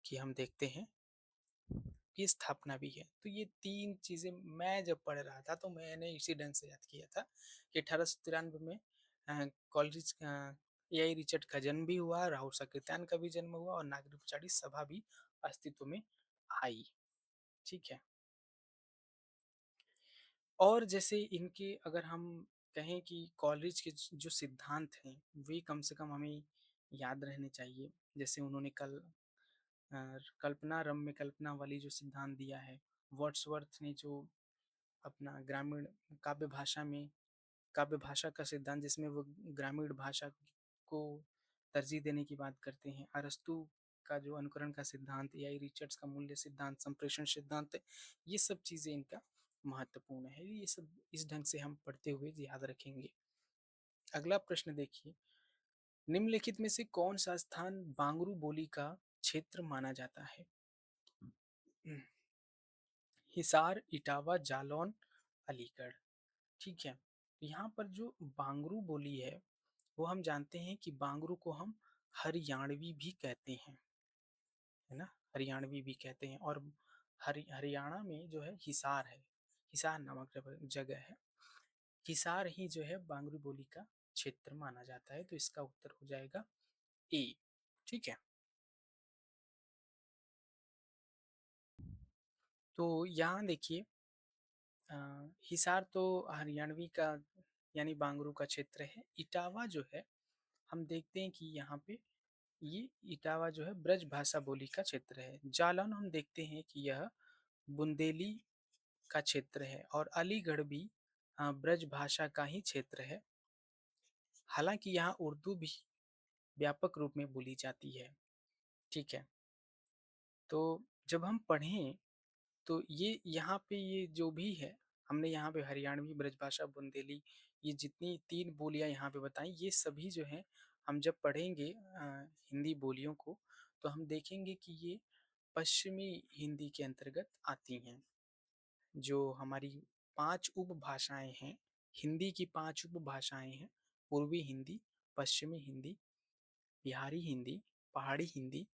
की हम देखते हैं की स्थापना भी है। तो ये तीन चीजें मैं जब पढ़ रहा था तो मैंने इसी ढंग से याद किया था कि 1893 में कॉलेज एआई रिचर्ड का जन्म भी हुआ, राहुल सकृत्यान का भी जन्म हुआ, और नागरिक पचाड़ी सभा भी अस्तित्व में आई। ठीक है। और जैसे इनके अगर हम कहें कि कॉलेज के जो सिद्धांत हैं वे कम से कम हमें याद रहने चाहिए। जैसे उन्होंने कल्पना रम्य कल्पना वाली जो सिद्धांत दिया है, वर्ड्सवर्थ ने जो अपना ग्रामीण काव्य भाषा में काव्य भाषा का सिद्धांत जिसमें वो ग्रामीण भाषा को तरजीह देने की बात करते हैं, अरस्तु का जो अनुकरण का सिद्धांत, एआई रिचर्ड्स का मूल्य सिद्धांत, संप्रेषण सिद्धांत, ये सब चीज़ें इनका महत्वपूर्ण है। ये सब इस ढंग से हम पढ़ते हुए याद रखेंगे। अगला प्रश्न देखिए, निम्नलिखित में से कौन सा स्थान बांगरू बोली का क्षेत्र माना जाता है? हिसार, इटावा, जालौन, अलीगढ़। ठीक है। यहाँ पर जो बांगरू बोली है वो हम जानते हैं कि बांगरू को हम हरियाणवी भी कहते हैं, है ना, हरियाणवी भी कहते हैं। और हरियाणा में जो है हिसार है, हिसार नामक जगह है, हिसार ही जो है बांगरू बोली का क्षेत्र माना जाता है। तो इसका उत्तर हो जाएगा ए। ठीक है। तो यहाँ देखिए, अ, हिसार तो हरियाणवी का यानी बांगरू का क्षेत्र है। इटावा जो है हम देखते हैं कि यहाँ पे ये इटावा जो है ब्रज भाषा बोली का क्षेत्र है। जालौन हम देखते हैं कि यह बुंदेली का क्षेत्र है, और अलीगढ़ भी ब्रज भाषा का ही क्षेत्र है। हालांकि यहाँ उर्दू भी व्यापक रूप में बोली जाती है। ठीक है। तो जब हम पढ़ें तो ये यहाँ पे ये जो भी है, हमने यहाँ पे हरियाणवी, ब्रजभाषा, बुंदेली, ये जितनी तीन बोलियां यहाँ पे बताई, ये सभी जो हैं हम जब पढ़ेंगे हिंदी बोलियों को तो हम देखेंगे कि ये पश्चिमी हिंदी के अंतर्गत आती हैं। जो हमारी 5 उपभाषाएं हैं हिंदी की 5 उपभाषाएँ हैं, पूर्वी हिंदी, पश्चिमी हिंदी, बिहारी हिंदी, पहाड़ी हिंदी,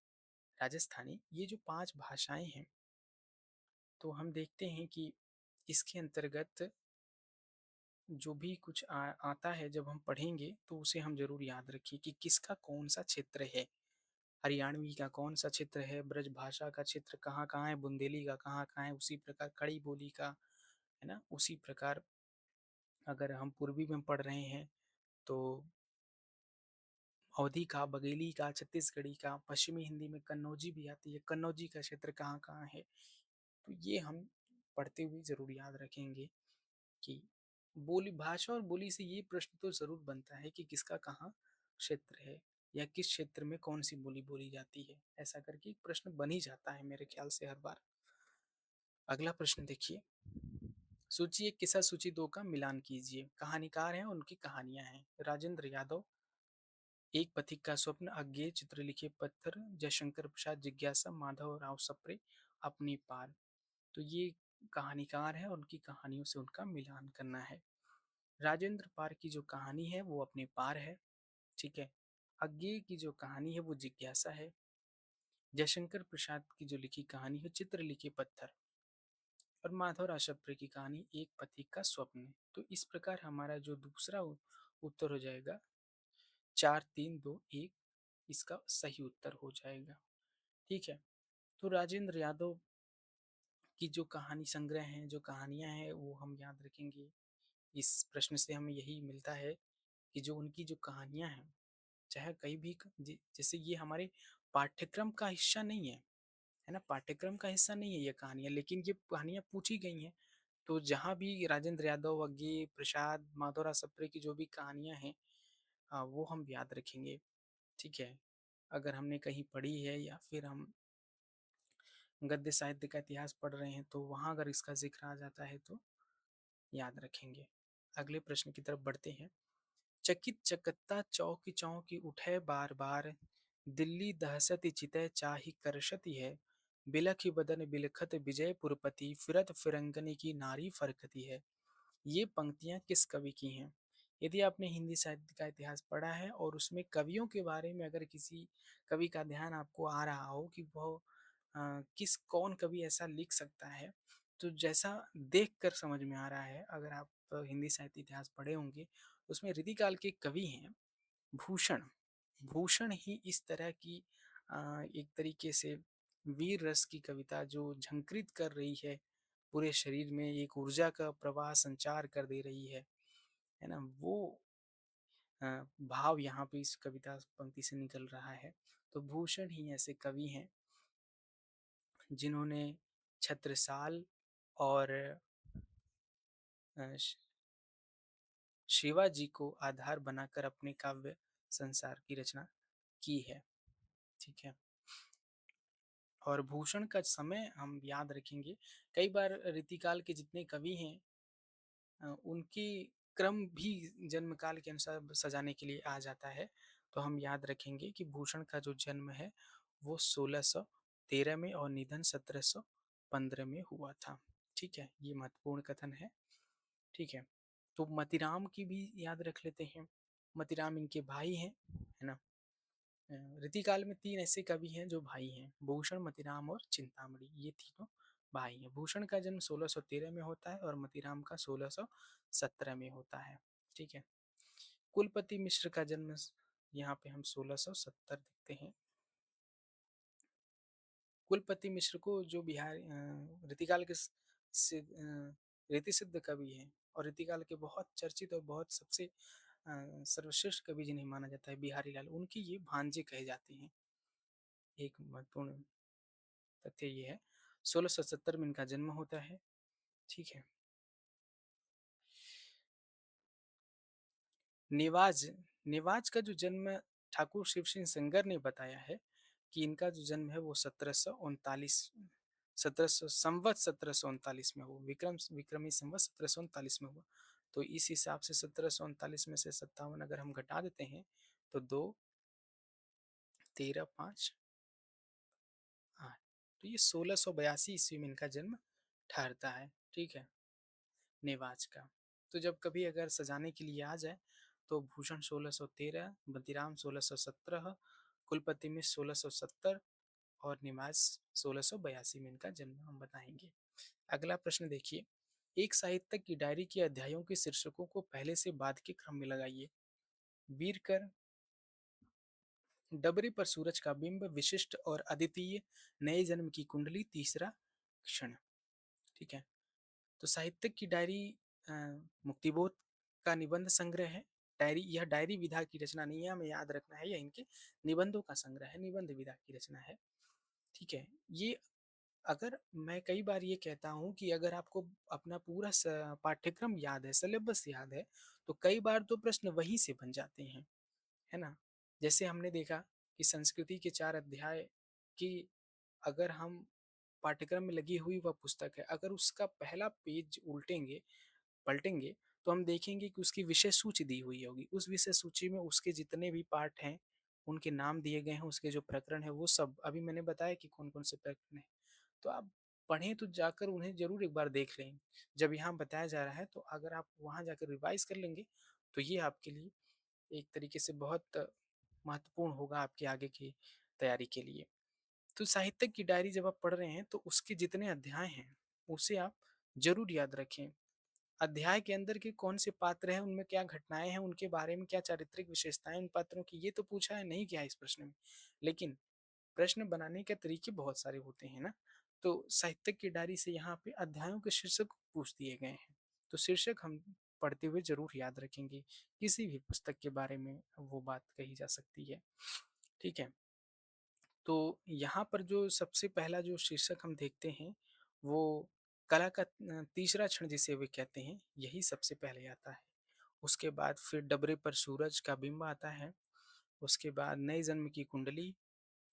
राजस्थानी, ये जो 5 भाषाएँ हैं, तो हम देखते हैं कि इसके अंतर्गत जो भी कुछ आता है जब हम पढ़ेंगे तो उसे हम ज़रूर याद रखें कि किसका कौन-सा क्षेत्र है। हरियाणवी का कौन-सा क्षेत्र है, ब्रजभाषा का क्षेत्र कहाँ-कहाँ है, बुंदेली का कहाँ-कहाँ है, उसी प्रकार खड़ी बोली का, है ना? उसी प्रकार अगर हम पूर्वी में पढ़ रहे हैं तो अवधी का, बघेली का, छत्तीसगढ़ी का, पश्चिमी हिंदी में कन्नौजी भी आती है, कन्नौजी का क्षेत्र कहाँ-कहाँ है। तो ये हम पढ़ते हुए ज़रूर याद रखेंगे कि बोली भाषा और बोली से ये प्रश्न तो ज़रूर बनता है कि किसका कहाँ क्षेत्र है या किस क्षेत्र में कौन-सी बोली बोली जाती है। ऐसा करके एक प्रश्न बन ही जाता है मेरे ख्याल से हर बार। अगला प्रश्न देखिए, सूची 1 के साथ सूची 2 का मिलान कीजिए। कहानीकार हैं, उनकी कहानियाँ हैं। राजेंद्र यादव, एक पथिक का स्वप्न, अज्ञेय, चित्र लिखे पत्थर, जयशंकर प्रसाद, जिज्ञासा, माधव राव सप्रे, अपनी पार। तो ये कहानीकार है, उनकी कहानियों से उनका मिलान करना है। राजेंद्र पार की जो कहानी है वो अपने पार है, ठीक है। अज्ञेय की जो कहानी है वो जिज्ञासा है। जयशंकर प्रसाद की जो लिखी कहानी है चित्र लिखे पत्थर। और माधव राजप्रे की कहानी एक पथिक का स्वप्न है। तो इस प्रकार हमारा जो दूसरा उत्तर हो जाएगा 4-3-2-1, इसका सही उत्तर हो जाएगा। ठीक है। तो राजेंद्र यादव की जो कहानी संग्रह हैं, जो कहानियां हैं वो हम याद रखेंगे। इस प्रश्न से हमें यही मिलता है कि जो उनकी जो कहानियां हैं, चाहे कहीं भी जैसे ये हमारे पाठ्यक्रम का हिस्सा नहीं है ना, पाठ्यक्रम का हिस्सा नहीं है ये कहानियां, लेकिन ये कहानियां पूछी गई हैं। तो जहाँ भी राजेंद्र यादव, वर्गीय प्रसाद, माधवराव सप्रे की जो भी कहानियां हैं, वो हम याद रखेंगे। ठीक है। अगर हमने कहीं पढ़ी है या फिर हम गद्य साहित्य का इतिहास पढ़ रहे हैं तो वहाँ अगर इसका जिक्र आ जाता है तो याद रखेंगे। अगले प्रश्न की तरफ बढ़ते हैं। चकित चकत्ता चौकी चौकी उठे बार बार, दिल्ली दहसती चितै चाही करशती है, बिलखी बदन बिलखत विजयपुरपति, फिरत फिरंगनी की नारी फरकती है। ये पंक्तियाँ किस कवि की हैं? यदि आपने हिंदी साहित्य का इतिहास पढ़ा है और उसमें कवियों के बारे में अगर किसी कवि का ध्यान आपको आ रहा हो कि वो किस कौन कवि ऐसा लिख सकता है, तो जैसा देखकर समझ में आ रहा है, अगर आप हिंदी साहित्य इतिहास पढ़े होंगे, उसमें रीतिकाल के कवि हैं भूषण। भूषण ही इस तरह की एक तरीके से वीर रस की कविता जो झंकृत कर रही है, पूरे शरीर में एक ऊर्जा का प्रवाह संचार कर दे रही है ना? वो भाव यहाँ पे इस कविता पंक्ति से निकल रहा है। तो भूषण ही ऐसे कवि हैं जिन्होंने छत्रसाल और श शिवाजी को आधार बनाकर अपने काव्य संसार की रचना की है। ठीक है। और भूषण का समय हम याद रखेंगे। कई बार रीतिकाल के जितने कवि हैं उनकी क्रम भी जन्म काल के अनुसार सजाने के लिए आ जाता है। तो हम याद रखेंगे कि भूषण का जो जन्म है वो 1613 में और निधन 1715 में हुआ था। ठीक है, ये महत्वपूर्ण कथन है। ठीक है, तो मतीराम की भी याद रख लेते हैं। मतीराम इनके भाई हैं, है ना? रीतिकाल में 3 ऐसे कवि हैं जो भाई हैं, भूषण, मतीराम और चिंतामणि, ये तीनों भाई हैं। भूषण का जन्म 1613 में होता है और मतीराम का 1617 में होता है। ठीक है। कुलपति मिश्र का जन्म यहाँ पे हम 1670 देखते हैं। कुलपति मिश्र को जो बिहार रीतिकाल के रीतिसिद्ध कवि हैं और रीतिकाल के बहुत चर्चित और बहुत सबसे सर्वश्रेष्ठ कवि जिन्हें माना जाता है बिहारी लाल, उनकी ये भांजे कहे जाते हैं। एक महत्वपूर्ण तथ्य ये है। 1670 में इनका जन्म होता है। ठीक है। नेवाज नेवाज का जो जन्म ठाकुर शिव सिंह सेंगर ने बताया है कि इनका जो जन्म है वो 1739 1739 में हुआ। विक्रमी संवत 1739 में हुआ। तो इस हिसाब से 1739 में से 57 अगर हम घटा देते हैं तो 2, 13, 5, 8, तो ये 1682 ईस्वी में इनका जन्म ठहरता है। ठीक है, नेवाज का। तो जब कभी अगर सजाने के लिए आ जाए, तो भूषण 1613, बतीराम 1617, कुलपति मिश्र 1670 और निमाज 1682 में इनका जन्म हम बताएंगे। अगला प्रश्न देखिए, एक साहित्यक की डायरी के अध्यायों के शीर्षकों को पहले से बाद के क्रम में लगाइए। वीर कर, डबरे पर सूरज का बिंब, विशिष्ट और अद्वितीय, नए जन्म की कुंडली, तीसरा क्षण। ठीक है। तो साहित्यिक की डायरी अ, मुक्तिबोध का निबंध संग्रह है। डायरी, यह डायरी विधा की रचना नहीं है, हमें याद रखना है, यह इनके निबंधों का संग्रह है, निबंध विधा की रचना है। ठीक है। ये, अगर मैं कई बार ये कहता हूँ कि अगर आपको अपना पूरा पाठ्यक्रम याद है, सिलेबस याद है, तो कई बार तो प्रश्न वहीं से बन जाते हैं, है ना? जैसे हमने देखा कि संस्कृति के 4 अध्याय की, अगर हम पाठ्यक्रम में लगी हुई वह पुस्तक है, अगर उसका पहला पेज उल्टेंगे, पलटेंगे, तो हम देखेंगे कि उसकी विषय सूची दी हुई होगी। उस विषय सूची में उसके जितने भी पार्ट हैं, उनके नाम दिए गए हैं, उसके जो प्रकरण है वो सब अभी मैंने बताया कि कौन-कौन से प्रकरण हैं। तो आप पढ़ें तो जाकर उन्हें ज़रूर एक बार देख लें। जब यहाँ बताया जा रहा है तो अगर आप वहाँ जाकर रिवाइज़ कर लेंगे, तो ये आपके लिए एक तरीके से बहुत महत्वपूर्ण होगा आपकी आगे की तैयारी के लिए। तो साहित्य की डायरी जब आप पढ़ रहे हैं तो उसके जितने अध्याय हैं, उसे आप ज़रूर याद रखें। अध्याय के अंदर के कौन से पात्र हैं, उनमें क्या घटनाएँ हैं, उनके बारे में क्या चारित्रिक विशेषताएँ उन पात्रों की, ये तो पूछा है नहीं किया है इस प्रश्न में। लेकिन प्रश्न बनाने के तरीके बहुत सारे होते हैं ना, तो साहित्यिक की डायरी से यहाँ पे अध्यायों के शीर्षक पूछ दिए गए हैं। तो शीर्षक हम पढ़ते हुए ज़रूर याद रखेंगे, किसी भी पुस्तक के बारे में वो बात कही जा सकती है। ठीक है? तो यहाँ पर जो सबसे पहला जो शीर्षक हम देखते हैं, वो कला का तीसरा क्षण जिसे वे कहते हैं, यही सबसे पहले आता है। उसके बाद फिर डबरे पर सूरज का बिंब आता है, उसके बाद नए जन्म की कुंडली,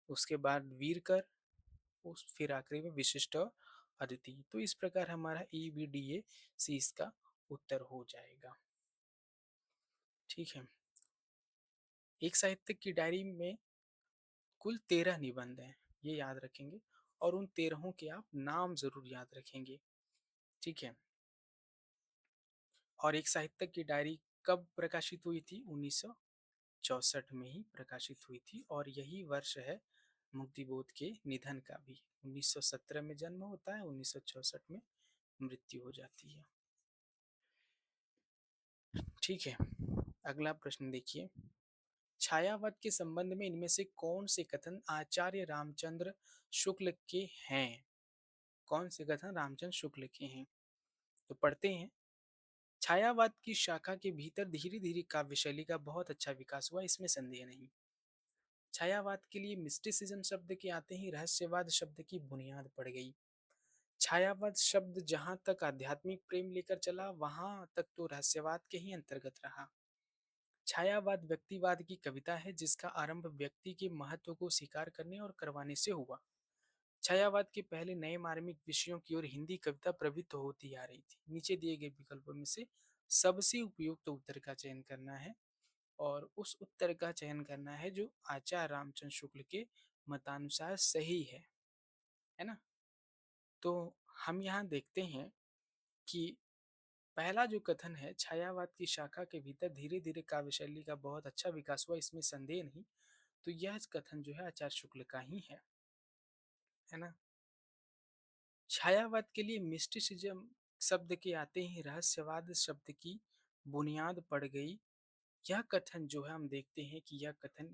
उसके बाद वीर कर, उस फिर आखिरी में विशिष्ट और अद्वितीय। तो इस प्रकार हमारा EBDA सी इसका उत्तर हो जाएगा। ठीक है। एक साहित्यिक की डायरी में कुल 13 निबंध हैं, ये याद रखेंगे, और उन 13 के आप नाम ज़रूर याद रखेंगे। ठीक है। और एक साहित्यिक की डायरी कब प्रकाशित हुई थी? 1964 में ही प्रकाशित हुई थी, और यही वर्ष है मुक्तिबोध के निधन का भी। 1917 में जन्म होता है, 1964 में मृत्यु हो जाती है। ठीक है। अगला प्रश्न देखिए, छायावाद के संबंध में इनमें से कौन से कथन आचार्य रामचंद्र शुक्ल के हैं? कौन से कथन रामचंद्र शुक्ल के हैं? तो पढ़ते हैं। छायावाद की शाखा के भीतर धीरे धीरे काव्य शैली का बहुत अच्छा विकास हुआ, इसमें संदेह नहीं। छायावाद के लिए मिस्टिसिज्म शब्द के आते ही रहस्यवाद शब्द की बुनियाद पड़ गई। छायावाद शब्द जहां तक आध्यात्मिक प्रेम लेकर चला, वहां तक तो रहस्यवाद के ही अंतर्गत रहा। छायावाद व्यक्तिवाद की कविता है जिसका आरंभ व्यक्ति के महत्व को स्वीकार करने और करवाने से हुआ। छायावाद के पहले नए मार्मिक विषयों की ओर हिंदी कविता प्रवृत्त होती आ रही थी। नीचे दिए गए विकल्पों में से सबसे उपयुक्त उत्तर का चयन करना है, और उस उत्तर का चयन करना है जो आचार्य रामचंद्र शुक्ल के मतानुसार सही है ना? तो हम यहाँ देखते हैं कि पहला जो कथन है, छायावाद की शाखा के भीतर धीरे धीरे काव्य शैली का बहुत अच्छा विकास हुआ, इसमें संदेह नहीं। तो यह कथन जो है आचार्य शुक्ल का ही है ना? छायावाद के लिए मिस्टिसिज्म शब्द के आते ही रहस्यवाद शब्द की बुनियाद पड़ गई। यह कथन जो है हम देखते हैं कि यह कथन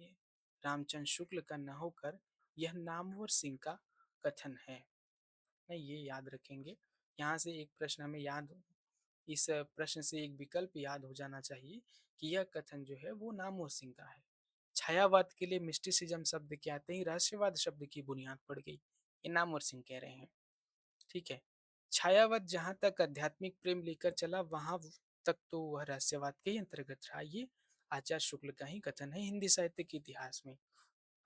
रामचंद्र शुक्ल का न होकर यह नामवर सिंह का कथन है। नहीं, ये याद रखेंगे। यहाँ से एक प्रश्न हमें याद, इस प्रश्न से एक विकल्प याद हो जाना चाहिए कि यह कथन जो है वो नामवर सिंह का है। छायावाद के लिए मिस्टिसिज्म शब्द के आते ही रहस्यवाद शब्द की बुनियाद पड़ गई, ये नामवर सिंह कह रहे हैं। ठीक है। छायावाद जहां तक आध्यात्मिक प्रेम लेकर चला, वहां तक तो वह रहस्यवाद के ही अंतर्गत रहा। ये आचार्य शुक्ल का ही कथन है हिंदी साहित्य के इतिहास में।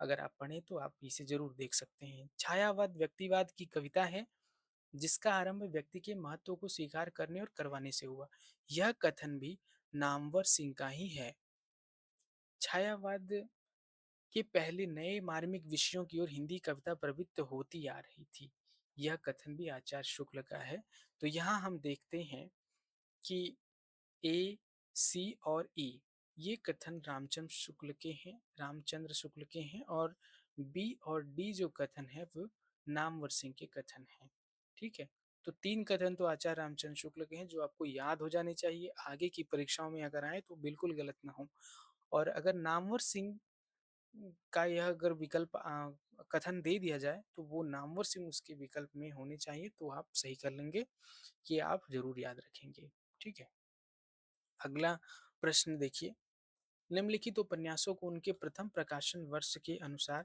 अगर आप पढ़ें तो आप इसे जरूर देख सकते हैं। छायावाद व्यक्तिवाद की कविता है जिसका आरंभ व्यक्ति के महत्व को स्वीकार करने और करवाने से हुआ। यह कथन भी नामवर सिंह का ही है। छायावाद के पहले नए मार्मिक विषयों की ओर हिंदी कविता प्रवृत्त होती आ रही थी। यह कथन भी आचार्य शुक्ल का है। तो यहाँ हम देखते हैं कि ए, सी और ई ये कथन रामचंद्र शुक्ल के हैं, और बी और डी जो कथन है वो नामवर सिंह के कथन हैं। ठीक है, तो तीन कथन तो आचार्य रामचंद्र शुक्ल के हैं जो आपको याद हो जाने चाहिए, आगे की परीक्षाओं में अगर आए तो बिल्कुल गलत ना हो। और अगर नामवर सिंह का यह अगर विकल्प कथन दे दिया जाए तो वो नामवर सिंह उसके विकल्प में होने चाहिए, तो आप सही कर लेंगे, ये आप जरूर याद रखेंगे। ठीक है, अगला प्रश्न देखिए, निम्नलिखित उपन्यासों को उनके प्रथम प्रकाशन वर्ष के अनुसार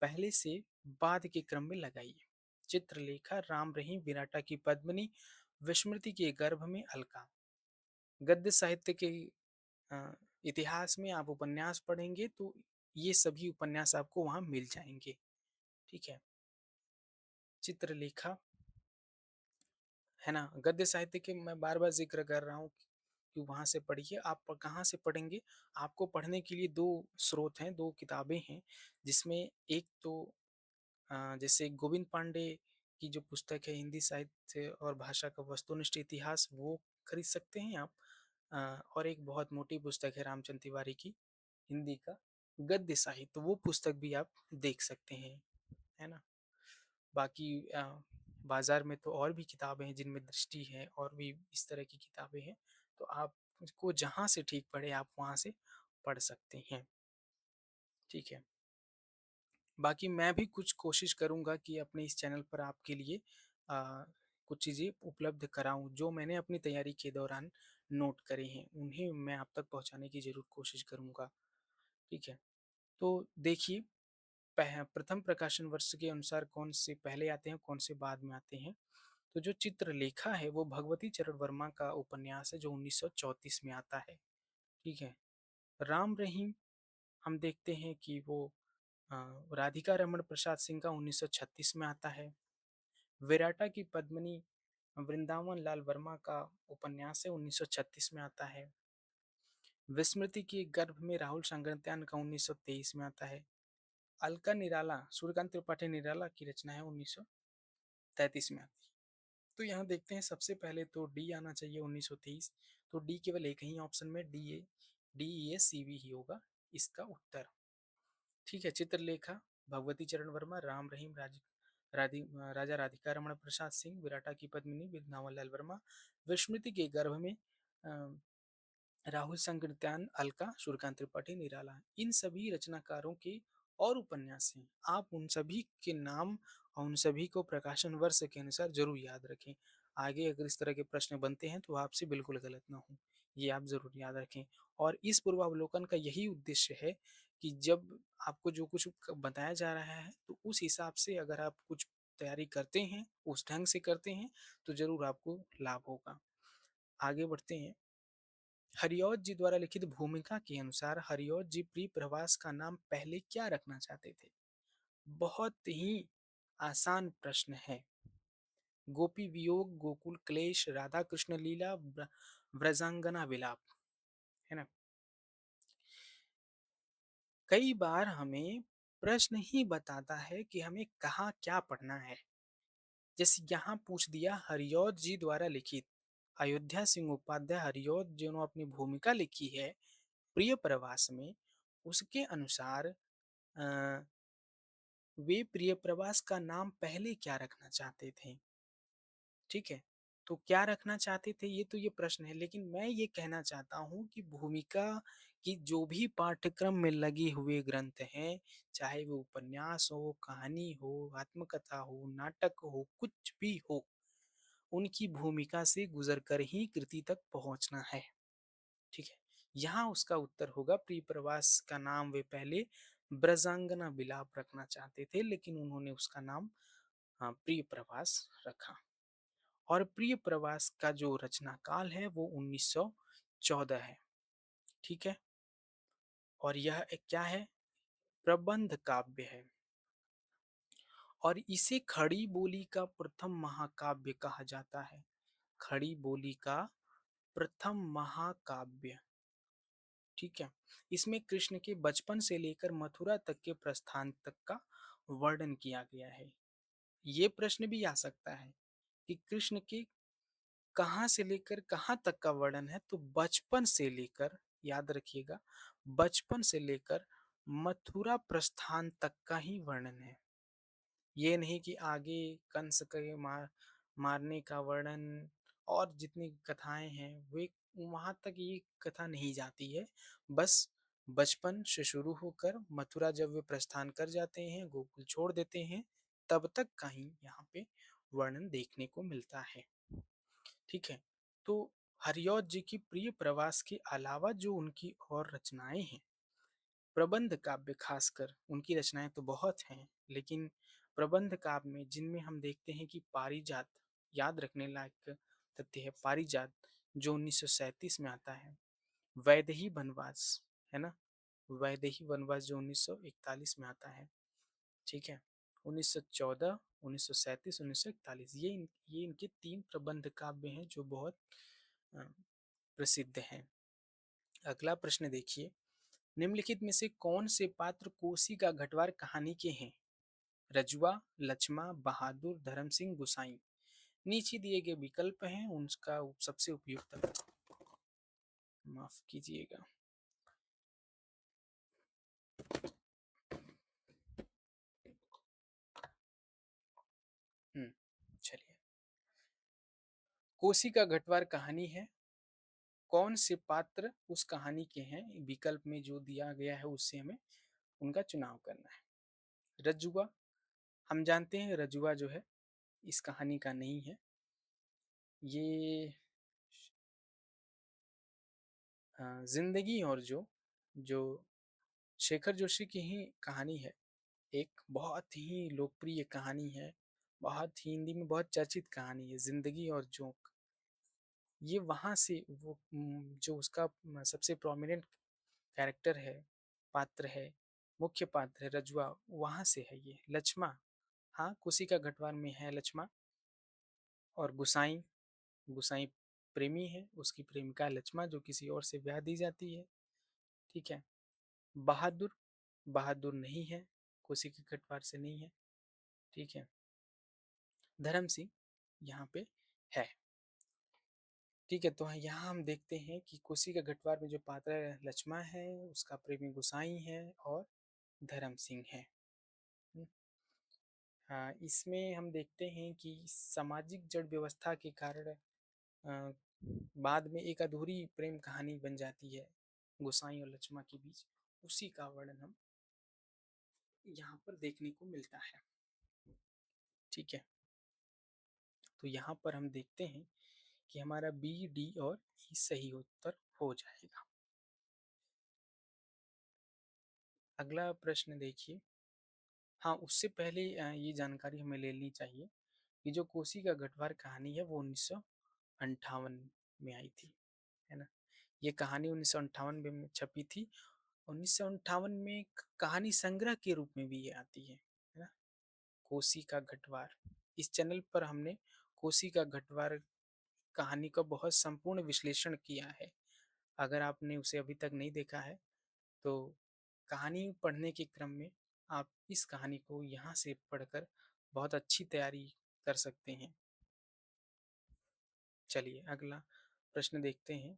पहले से बाद के क्रम में लगाइए। चित्रलेखा, राम रहीम, विराटा की पद्मिनी, विस्मृति के गर्भ में अलका। गद्य साहित्य के अ, इतिहास में आप उपन्यास पढ़ेंगे तो ये सभी उपन्यास आपको वहां मिल जाएंगे। ठीक है, चित्रलेखा, है ना, गद्य साहित्य के मैं बार बार जिक्र कर रहा हूँ कि वहां से पढ़िए। आप कहाँ से पढ़ेंगे? आपको पढ़ने के लिए दो स्रोत हैं, दो किताबें हैं, जिसमें एक तो जैसे गोविंद पांडे की जो पुस्तक है हिंदी साहित्य और भाषा का वस्तुनिष्ठ इतिहास, वो खरीद सकते हैं आप। और एक बहुत मोटी पुस्तक है रामचंद्र तिवारी की, हिंदी का गद्य साहित्य, वो पुस्तक भी आप देख सकते हैं, है ना। बाकी बाजार में तो और भी किताबें हैं जिनमें दृष्टि है, और भी इस तरह की किताबें हैं, तो आप को जहाँ से ठीक पड़े आप वहाँ से पढ़ सकते हैं। ठीक है, बाकी मैं भी कुछ कोशिश करूँगा कि अपने इस चैनल पर आपके लिए कुछ चीज़ें उपलब्ध कराऊँ, जो मैंने अपनी तैयारी के दौरान नोट करे हैं, उन्हें मैं आप तक पहुँचाने की ज़रूर कोशिश करूँगा। ठीक है, तो देखिए, प्रथम प्रकाशन वर्ष के अनुसार कौन से पहले आते हैं, कौन से बाद में आते हैं। तो जो चित्रलेखा है वो भगवती चरण वर्मा का उपन्यास है जो 1934 में आता है। ठीक है, राम रहीम हम देखते हैं कि वो अ, राधिका रमण प्रसाद सिंह का 1936 में आता है। विराटा की पद्मिनी वृंदावन लाल वर्मा का उपन्यास है, 1936 में आता है। विस्मृति की गर्भ में राहुल सांगत्यान का 1923 में आता है। अलका निराला, सूर्यकांत त्रिपाठी निराला की रचना है, 1933 में आती है। तो यहाँ देखते हैं, सबसे पहले तो डी आना चाहिए 1923, तो डी केवल एक ही ऑप्शन में डी ए सी बी ही होगा इसका उत्तर। ठीक है, चित्रलेखा भगवती चरण वर्मा, राम रहीम राजा राधिका रमण प्रसाद सिंह, विराटा की पद्मिनी वृंदावन लाल वर्मा, विस्मृति के गर्भ में राहुल संकीर्तन, अलका, सूर्यकांत त्रिपाठी निराला, इन सभी रचनाकारों के और उपन्यास हैं। आप उन सभी के नाम और उन सभी को प्रकाशन वर्ष के अनुसार जरूर याद रखें। आगे अगर इस तरह के प्रश्न बनते हैं तो आपसे बिल्कुल गलत ना हो, ये आप जरूर याद रखें। और इस पूर्वावलोकन का यही उद्देश्य है कि जब आपको जो कुछ बताया जा रहा है तो उस हिसाब से अगर आप कुछ तैयारी करते हैं, उस ढंग से करते हैं, तो जरूर आपको लाभ होगा। आगे बढ़ते हैं। हरिऔध जी द्वारा लिखित भूमिका के अनुसार हरिऔध जी प्रिय प्रवास का नाम पहले क्या रखना चाहते थे? बहुत ही आसान प्रश्न है। गोपी वियोग, गोकुल क्लेश, राधा कृष्ण लीला, व्रजांगना विलाप, है ना। कई बार हमें प्रश्न ही बताता है कि हमें कहाँ क्या पढ़ना है। जैसे यहाँ पूछ दिया, हरिऔध जी द्वारा लिखित, अयोध्या सिंह उपाध्याय हरिऔध जिन्होंने अपनी भूमिका लिखी है प्रिय प्रवास में, उसके अनुसार वे प्रिय प्रवास का नाम पहले क्या रखना चाहते थे। ठीक है, तो क्या रखना चाहते थे ये तो ये प्रश्न है, लेकिन मैं ये कहना चाहता हूँ कि भूमिका की जो भी पाठ्यक्रम में लगे हुए ग्रंथ हैं, चाहे वो उपन्यास हो, कहानी हो, आत्मकथा हो, नाटक हो, कुछ भी हो, उनकी भूमिका से गुजर कर ही कृति तक पहुंचना है। ठीक है, यहाँ उसका उत्तर होगा प्रिय प्रवास का नाम वे पहले ब्रजांगना विलाप रखना चाहते थे, लेकिन उन्होंने उसका नाम प्रिय प्रवास रखा। और प्रिय प्रवास का जो रचना काल है वो 1914 है। ठीक है, और यह एक क्या है, प्रबंध काव्य है, और इसे खड़ी बोली का प्रथम महाकाव्य कहा जाता है। खड़ी बोली का प्रथम महाकाव्य। ठीक है, इसमें कृष्ण के बचपन से लेकर मथुरा तक के प्रस्थान तक का वर्णन किया गया है। ये प्रश्न भी आ सकता है कि कृष्ण के कहाँ से लेकर कहाँ तक का वर्णन है? तो बचपन से लेकर, याद रखिएगा, बचपन से लेकर मथुरा प्रस्थान तक का ही वर्णन है। ये नहीं कि आगे कंस के मारने का वर्णन और जितनी कथाएँ हैं, वे वहाँ तक ये कथा नहीं जाती है। बस बचपन से शुरू होकर मथुरा जब वे प्रस्थान कर जाते हैं, गोकुल छोड़ देते हैं, तब तक का ही यहाँ पे वर्णन देखने को मिलता है। ठीक है? तो हरिऔध जी की प्रिय प्रवास के अलावा जो उनकी और रचनाएँ हैं, प्रबंध काव्य खासकर, उनकी रचनाएँ तो बहुत हैं, लेकिन प्रबंध काव्य में जिनमें हम देखते हैं कि पारिजात, याद रखने लायक तथ्य है पारिजात, जो 1937 में आता है। वैदेही वनवास, है ना? वैदेही वनवास जो 1941 में आता है, ठीक है? 1914, 1937, 1941, ये इनके 3 प्रबंध काव्य हैं जो बहुत अ, प्रसिद्ध हैं। अगला प्रश्न देखिए, निम्नलिखित में से कौन से पात्र कोसी का घटवार कहानी के हैं? रजुआ, लक्ष्मा, बहादुर, धर्म सिंह, गुसाई। नीचे दिए गए विकल्प हैं, उनका सबसे उपयुक्त, माफ कीजिएगा। चलिए, कोसी का घटवार कहानी है, कौन से पात्र उस कहानी के हैं? विकल्प में जो दिया गया है उससे हमें उनका चुनाव करना है। रजुआ, हम जानते हैं रजुआ जो है इस कहानी का नहीं है। ये जिंदगी और जो जो शेखर जोशी की ही कहानी है। एक बहुत ही लोकप्रिय कहानी है, बहुत ही हिंदी में बहुत चर्चित कहानी है, जिंदगी और जोंक। ये वहाँ से वो जो उसका सबसे प्रोमिनेंट कैरेक्टर है, पात्र है, मुख्य पात्र है रजुआ, वहाँ से है ये। लक्ष्मा, हाँ, कोसी का गढ़वाल में है लक्ष्मा। और गुसाई, गुसाई प्रेमी है, उसकी प्रेमिका लक्ष्मा जो किसी और से ब्याह दी जाती है। ठीक है। बहादुर, बहादुर नहीं है, कोसी के गढ़वाल से नहीं है। ठीक है। धर्म सिंह यहाँ पे है। ठीक है, तो यहाँ हम देखते हैं कि कोसी का गढ़वाल में जो पात्र है लक्ष्मा है, उसका प्रेमी गुसाई है और धर्म सिंह है। हम्म, हाँ, इसमें हम देखते हैं कि सामाजिक जड़ व्यवस्था के कारण अ, बाद में एक अधूरी प्रेम कहानी बन जाती है गोसाई और लक्ष्मा के बीच। उसी का वर्णन हम यहाँ पर देखने को मिलता है। ठीक है, तो यहाँ पर हम देखते हैं कि हमारा बी, डी और ई सही उत्तर हो जाएगा। अगला प्रश्न देखिए। हाँ, उससे पहले ये जानकारी हमें ले लेनी चाहिए कि जो कोसी का गढ़वार कहानी है वो 1958 में आई थी, है ना? ये कहानी 1958 में छपी थी। 1958 में कहानी संग्रह के रूप में भी ये आती है ना? कोसी का घटवार। इस चैनल पर हमने कोसी का घटवार कहानी का बहुत संपूर्ण विश्लेषण किया है। अगर आपने उसे अभी तक नहीं देखा है तो कहानी पढ़ने के क्रम में आप इस कहानी को यहाँ से पढ़कर बहुत अच्छी तैयारी कर सकते हैं। चलिए अगला प्रश्न देखते हैं।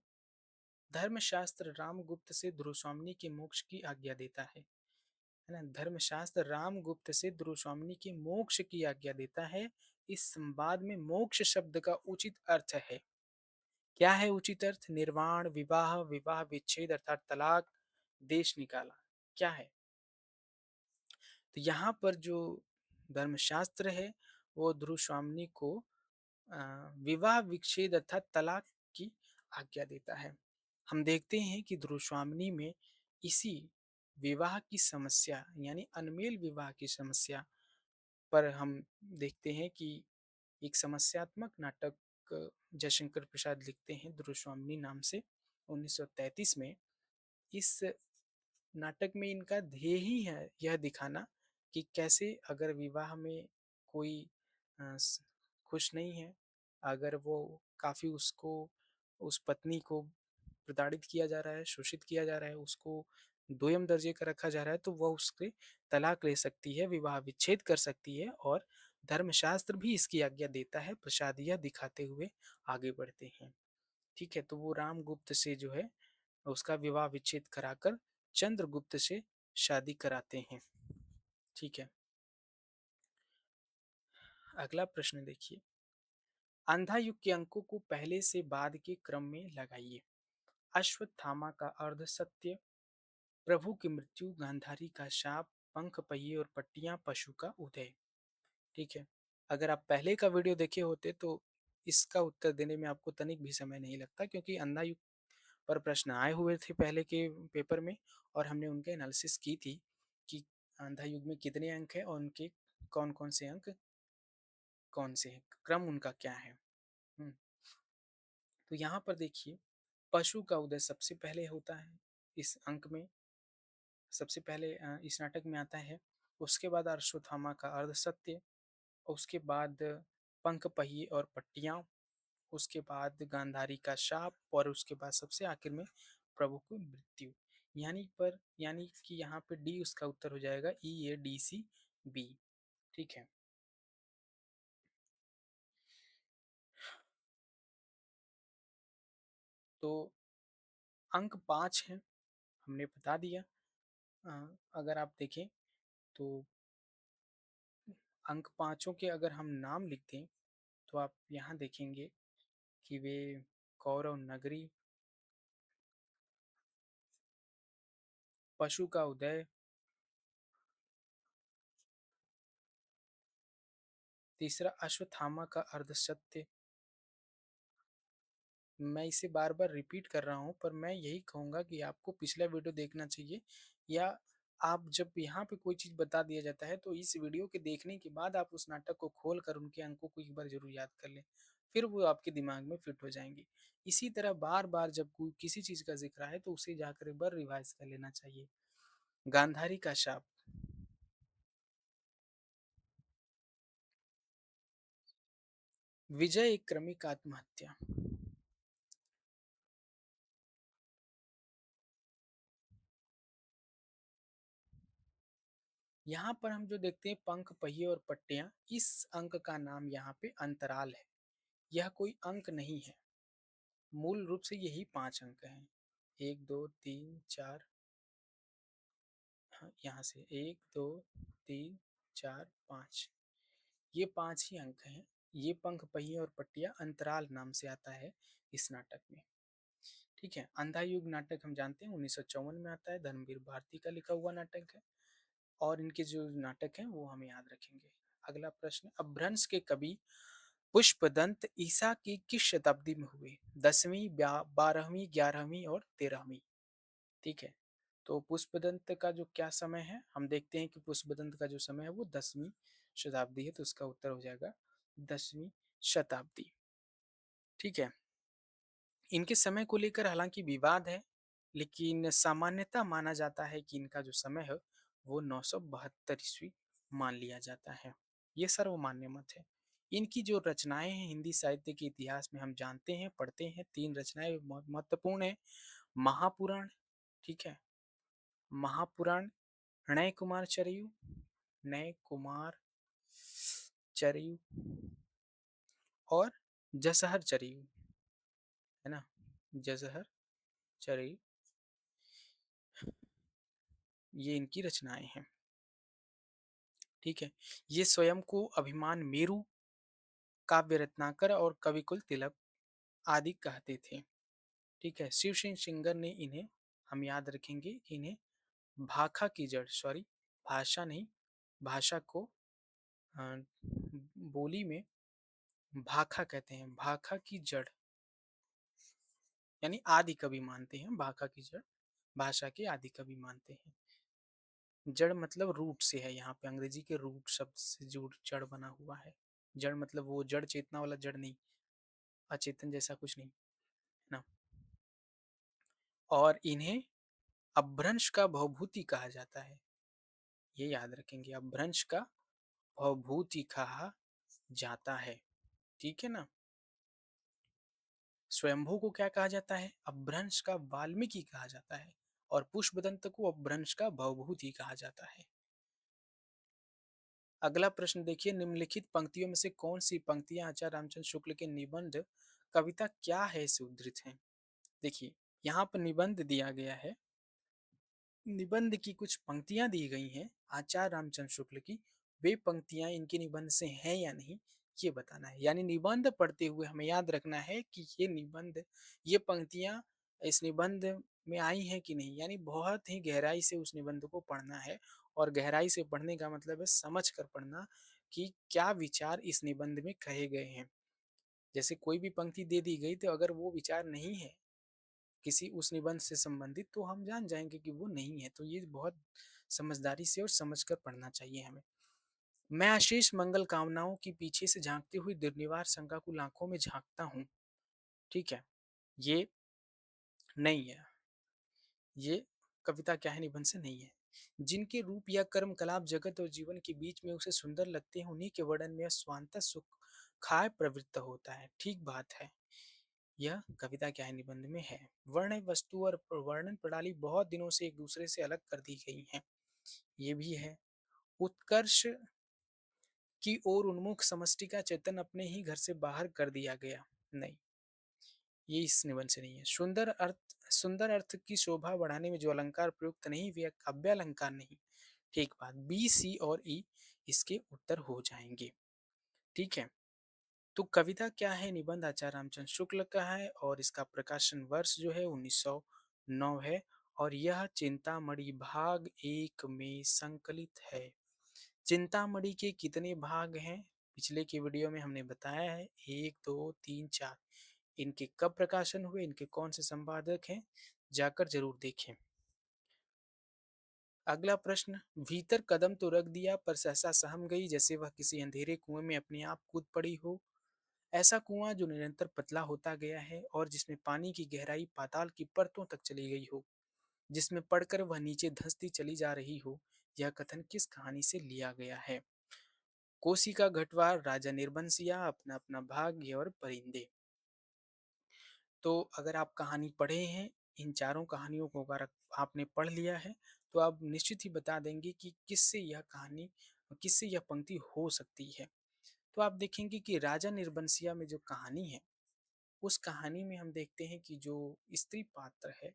धर्मशास्त्र रामगुप्त से ध्रुवस्वामिनी के मोक्ष की आज्ञा देता है ना? धर्मशास्त्र रामगुप्त से ध्रुवस्वामिनी के मोक्ष की आज्ञा देता है। इस संवाद में मोक्ष शब्द का उचित अर्थ है, क्या है उचित अर्थ? निर्वाण, विवाह, विवाह विच्छेद अर्थात तलाक, देश निकाला, क्या है? तो यहाँ पर जो धर्मशास्त्र है वो ध्रुव स्वामिनी को विवाह विच्छेद अर्थात तलाक की आज्ञा देता है। हम देखते हैं कि ध्रुव स्वामिनी में इसी विवाह की समस्या यानी अनमेल विवाह की समस्या पर हम देखते हैं कि एक समस्यात्मक नाटक जयशंकर प्रसाद लिखते हैं ध्रुव स्वामिनी नाम से 1933 में। इस नाटक में इनका ध्येय ही है यह दिखाना कि कैसे अगर विवाह में कोई खुश नहीं है, अगर वो काफ़ी उसको उस पत्नी को प्रताड़ित किया जा रहा है, शोषित किया जा रहा है, उसको दोयम दर्जे का रखा जा रहा है, तो वह उसके तलाक ले सकती है, विवाह विच्छेद कर सकती है और धर्मशास्त्र भी इसकी आज्ञा देता है, प्रसाद यह दिखाते हुए आगे बढ़ते हैं। ठीक है, तो वो रामगुप्त से जो है उसका विवाह विच्छेद कराकर चंद्रगुप्त से शादी कराते हैं। ठीक है, अगला प्रश्न देखिए, अंधा युग के अंकों को पहले से बाद के क्रम में लगाइए। अश्वत्थामा का अर्ध सत्य, प्रभु की मृत्यु, गांधारी का शाप, पंख पहिए और पट्टियां, पशु का उदय। ठीक है, अगर आप पहले का वीडियो देखे होते तो इसका उत्तर देने में आपको तनिक भी समय नहीं लगता, क्योंकि अंधा युग पर प्रश्न आए हुए थे पहले के पेपर में और हमने उनके एनालिसिस की थी कि अंधा युग में कितने अंक हैं और उनके कौन कौन से अंक कौन से हैं, क्रम उनका क्या है। हम्म, तो यहाँ पर देखिए, पशु का उदय सबसे पहले होता है इस अंक में, सबसे पहले इस नाटक में आता है। उसके बाद अश्वत्थामा का अर्ध सत्य, उसके बाद पंख पहिए और पट्टियां, उसके बाद गांधारी का शाप और उसके बाद सबसे आखिर में प्रभु की मृत्यु। यानी कि यहाँ पे डी उसका उत्तर हो जाएगा, EADCB। ठीक है, तो अंक 5 है, हमने बता दिया। अगर आप देखें तो अंक पाँचों के अगर हम नाम लिख दें तो आप यहाँ देखेंगे कि वे कौरव नगरी, पशु का उदय, तीसरा अश्वत्थामा का अर्धसत्य। मैं इसे बार बार रिपीट कर रहा हूँ, पर मैं यही कहूँगा कि आपको पिछला वीडियो देखना चाहिए, या आप जब यहाँ पे कोई चीज़ बता दिया जाता है तो इस वीडियो के देखने के बाद आप उस नाटक को खोल कर उनके अंकों को एक बार जरूर याद कर लें, फिर वो आपके दिमाग में फिट हो जाएंगे। इसी तरह बार बार जब कोई किसी चीज़ का जिक्र आए तो उसे जाकर एक बार रिवाइज कर लेना चाहिए। गांधारी का शाप, विजय एक क्रमिक आत्महत्या। यहाँ पर हम जो देखते हैं पंख पहिए और पट्टियां, इस अंक का नाम यहाँ पे अंतराल है, यह कोई अंक नहीं है। मूल रूप से यही 5 अंक हैं, 1 2 3 4। हाँ, यहाँ से 1 2 3 4 5, ये 5 ही अंक हैं। ये पंख पहिए और पट्टियां अंतराल नाम से आता है इस नाटक में। ठीक है, अंधा युग नाटक हम जानते हैं 1954 में आता है, धर्मवीर भारती का लिखा हुआ नाटक है, और इनके जो नाटक हैं वो हम याद रखेंगे। अगला प्रश्न, अपभ्रंश के कवि पुष्पदंत ईसा की किस शताब्दी में हुए? 10वीं, 12वीं, 11वीं और 13वीं। ठीक है, तो पुष्पदंत का जो क्या समय है, हम देखते हैं कि पुष्पदंत का जो समय है वो 10वीं शताब्दी है, तो उसका उत्तर हो जाएगा 10वीं शताब्दी। ठीक है, इनके समय को लेकर हालांकि विवाद है, लेकिन सामान्यतः माना जाता है कि इनका जो समय है वो 972 ईस्वी मान लिया जाता है, ये सर्वमान्य मत है। इनकी जो रचनाएं हैं हिंदी साहित्य के इतिहास में हम जानते हैं, पढ़ते हैं, 3 रचनाएं महत्वपूर्ण है। महापुराण, ठीक है, महापुराण, नय कुमार चरियु, नय कुमार चरियु और जसहर चरियु, है ना, जसहर चरियु, ये इनकी रचनाएं हैं। ठीक है, ये स्वयं को अभिमान मेरु, काव्य रत्नाकर और कविकुल तिलक आदि कहते थे। ठीक है, शिव सिंह सिंगर ने इन्हें, हम याद रखेंगे कि इन्हें भाखा की जड़, सॉरी भाषा नहीं, भाषा को अ, बोली में भाखा कहते हैं, भाखा की जड़ यानी आदि कवि मानते हैं, भाखा की जड़ भाषा के आदि कवि मानते हैं। जड़ मतलब रूट से है, यहाँ पे अंग्रेजी के रूट शब्द से जुड़ जड़ बना हुआ है। जड़ मतलब वो जड़ चेतना वाला जड़ नहीं, अचेतन जैसा कुछ नहीं, है ना। और इन्हें अपभ्रंश का भवभूति कहा जाता है, ये याद रखेंगे, अपभ्रंश का भवभूति कहा जाता है। ठीक है ना, स्वयंभू को क्या कहा जाता है? अपभ्रंश का वाल्मीकि कहा जाता है, और पुष्पदंत को अपभ्रंश का भवभूति कहा जाता है। अगला प्रश्न देखिए, निम्नलिखित पंक्तियों में से कौन-सी पंक्तियाँ आचार्य रामचंद्र शुक्ल के निबंध कविता क्या है से उद्धृत हैं? देखिए, यहाँ पर निबंध दिया गया है, निबंध की कुछ पंक्तियाँ दी गई हैं आचार्य रामचंद्र शुक्ल की, वे पंक्तियाँ इनके निबंध से हैं या नहीं, ये बताना है। यानी निबंध पढ़ते हुए हमें याद रखना है कि ये निबंध, ये पंक्तियाँ इस निबंध में आई हैं कि नहीं, यानी बहुत ही गहराई से उस निबंध को पढ़ना है। और गहराई से पढ़ने का मतलब है समझ कर पढ़ना कि क्या विचार इस निबंध में कहे गए हैं। जैसे कोई भी पंक्ति दे दी गई, तो अगर वो विचार नहीं है किसी उस निबंध से संबंधित, तो हम जान जाएँगे कि वो नहीं है। तो ये बहुत समझदारी से और समझकर पढ़ना चाहिए हमें। मैं अशेष मंगल कामनाओं के पीछे से झाँकती हुई दुर्निवार शंकाकुल आँखों में झाँकता हूँ। ठीक है? ये नहीं है। ये कविता क्या है, निबंध से नहीं है। जिनके रूप या कर्म कलाप जगत और जीवन के बीच में उसे सुंदर लगते हैं, उन्हीं के वर्णन में स्वांतः सुख खाए प्रवृत्त होता है। ठीक बात है। यह कविता क्या है, निबंध में है। वर्ण वस्तु और वर्णन प्रणाली बहुत दिनों से एक दूसरे से अलग कर दी गई हैं, ये भी है। उत्कर्ष की ओर उन्मुख समष्टि का चेतन अपने ही घर से बाहर कर दिया गया, नहीं, ये इस निबंध से नहीं है। सुंदर अर्थ की शोभा बढ़ाने में जो अलंकार प्रयुक्त नहीं, वे काव्य अलंकार नहीं। ठीक बात, बी सी और ई इसके उत्तर हो जाएंगे। ठीक है, तो कविता क्या है, निबंध आचार्य रामचंद्र शुक्ल का है और इसका प्रकाशन वर्ष जो है 1909 है। और यह चिंतामणि भाग एक में संकलित है। चिंतामणि के कितने भाग हैं, पिछले के वीडियो में हमने बताया है, एक दो तीन चार। इनके कब प्रकाशन हुए, इनके कौन से संपादक हैं, जाकर जरूर देखें। अगला प्रश्न, भीतर कदम तो रख दिया पर सहसा सहम गई, जैसे वह किसी अंधेरे कुएं में अपने आप कूद पड़ी हो। ऐसा कुआं जो निरंतर पतला होता गया है और जिसमें पानी की गहराई पाताल की परतों तक चली गई हो, जिसमें पड़कर वह नीचे धंसती चली जा रही हो। यह कथन किस कहानी से लिया गया है? कोसी का घटवार, राजा निर्बंसिया, अपना अपना भाग्य और परिंदे। तो अगर आप कहानी पढ़े हैं, इन चारों कहानियों को अगर आपने पढ़ लिया है, तो आप निश्चित ही बता देंगे कि किससे यह कहानी, किससे यह पंक्ति हो सकती है। तो आप देखेंगे कि राजा निर्बंसिया में जो कहानी है, उस कहानी में हम देखते हैं कि जो स्त्री पात्र है,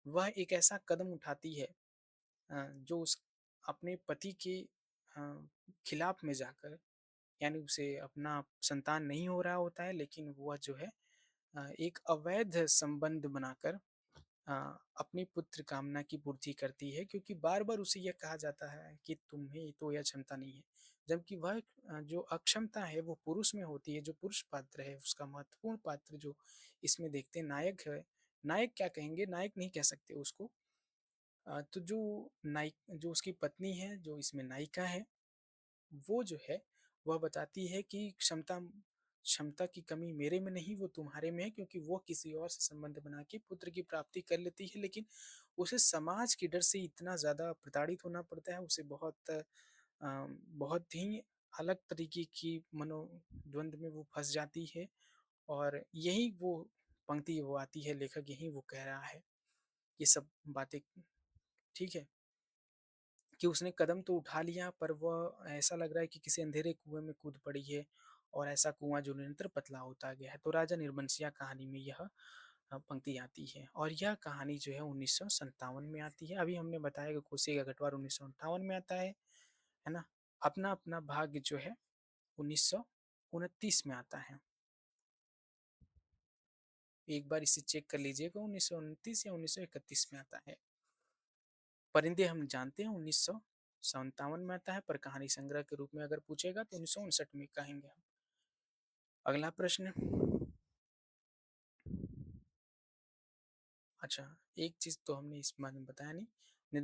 वह एक ऐसा कदम उठाती है जो उस अपने पति के खिलाफ में जाकर, यानी उसे अपना संतान नहीं हो रहा होता है, लेकिन वह जो है एक अवैध संबंध बनाकर अ, अपनी पुत्र कामना की पूर्ति करती है, क्योंकि बार बार उसे यह कहा जाता है कि तुम्हें तो यह क्षमता नहीं है। जबकि वह जो अक्षमता है वो पुरुष में होती है, जो पुरुष पात्र है उसका महत्वपूर्ण पात्र जो इसमें देखते हैं नायक है। नायक क्या कहेंगे, नायक नहीं कह सकते उसको। तो जो नायक, जो उसकी पत्नी है, जो इसमें नायिका है, वो जो है वह बताती है कि क्षमता क्षमता की कमी मेरे में नहीं, वो तुम्हारे में है, क्योंकि वो किसी और से संबंध बना के पुत्र की प्राप्ति कर लेती है, लेकिन उसे समाज के डर से इतना ज़्यादा प्रताड़ित होना पड़ता है, उसे बहुत ही अलग तरीके की मनोद्वंद में वो फंस जाती है। और यही वो पंक्ति वो आती है, लेखक यही वो कह रहा है ये सब बातें। ठीक है, कि उसने कदम तो उठा लिया, पर वह ऐसा लग रहा है कि किसी अंधेरे कुएं में कूद पड़ी है, और ऐसा कुआं जो निरंतर पतला होता गया है। तो राजा निर्बंसिया कहानी में यह पंक्ति आती है, और यह कहानी जो है 1957 में आती है। अभी हमने बताया कि कोसी का गठवार 1958 में आता है ना। अपना अपना भाग्य जो है 1929 में आता है। एक बार इसे चेक कर लीजिएगा, 1929 या 1931 में आता है। परिंदे हम जानते हैं 1957 में आता है, पर कहानी संग्रह के रूप में अगर पूछेगा तो 1959 में कहेंगे हम। अगला प्रश्न, अच्छा, एक चीज तो हमने इस बारे में बताया नहीं,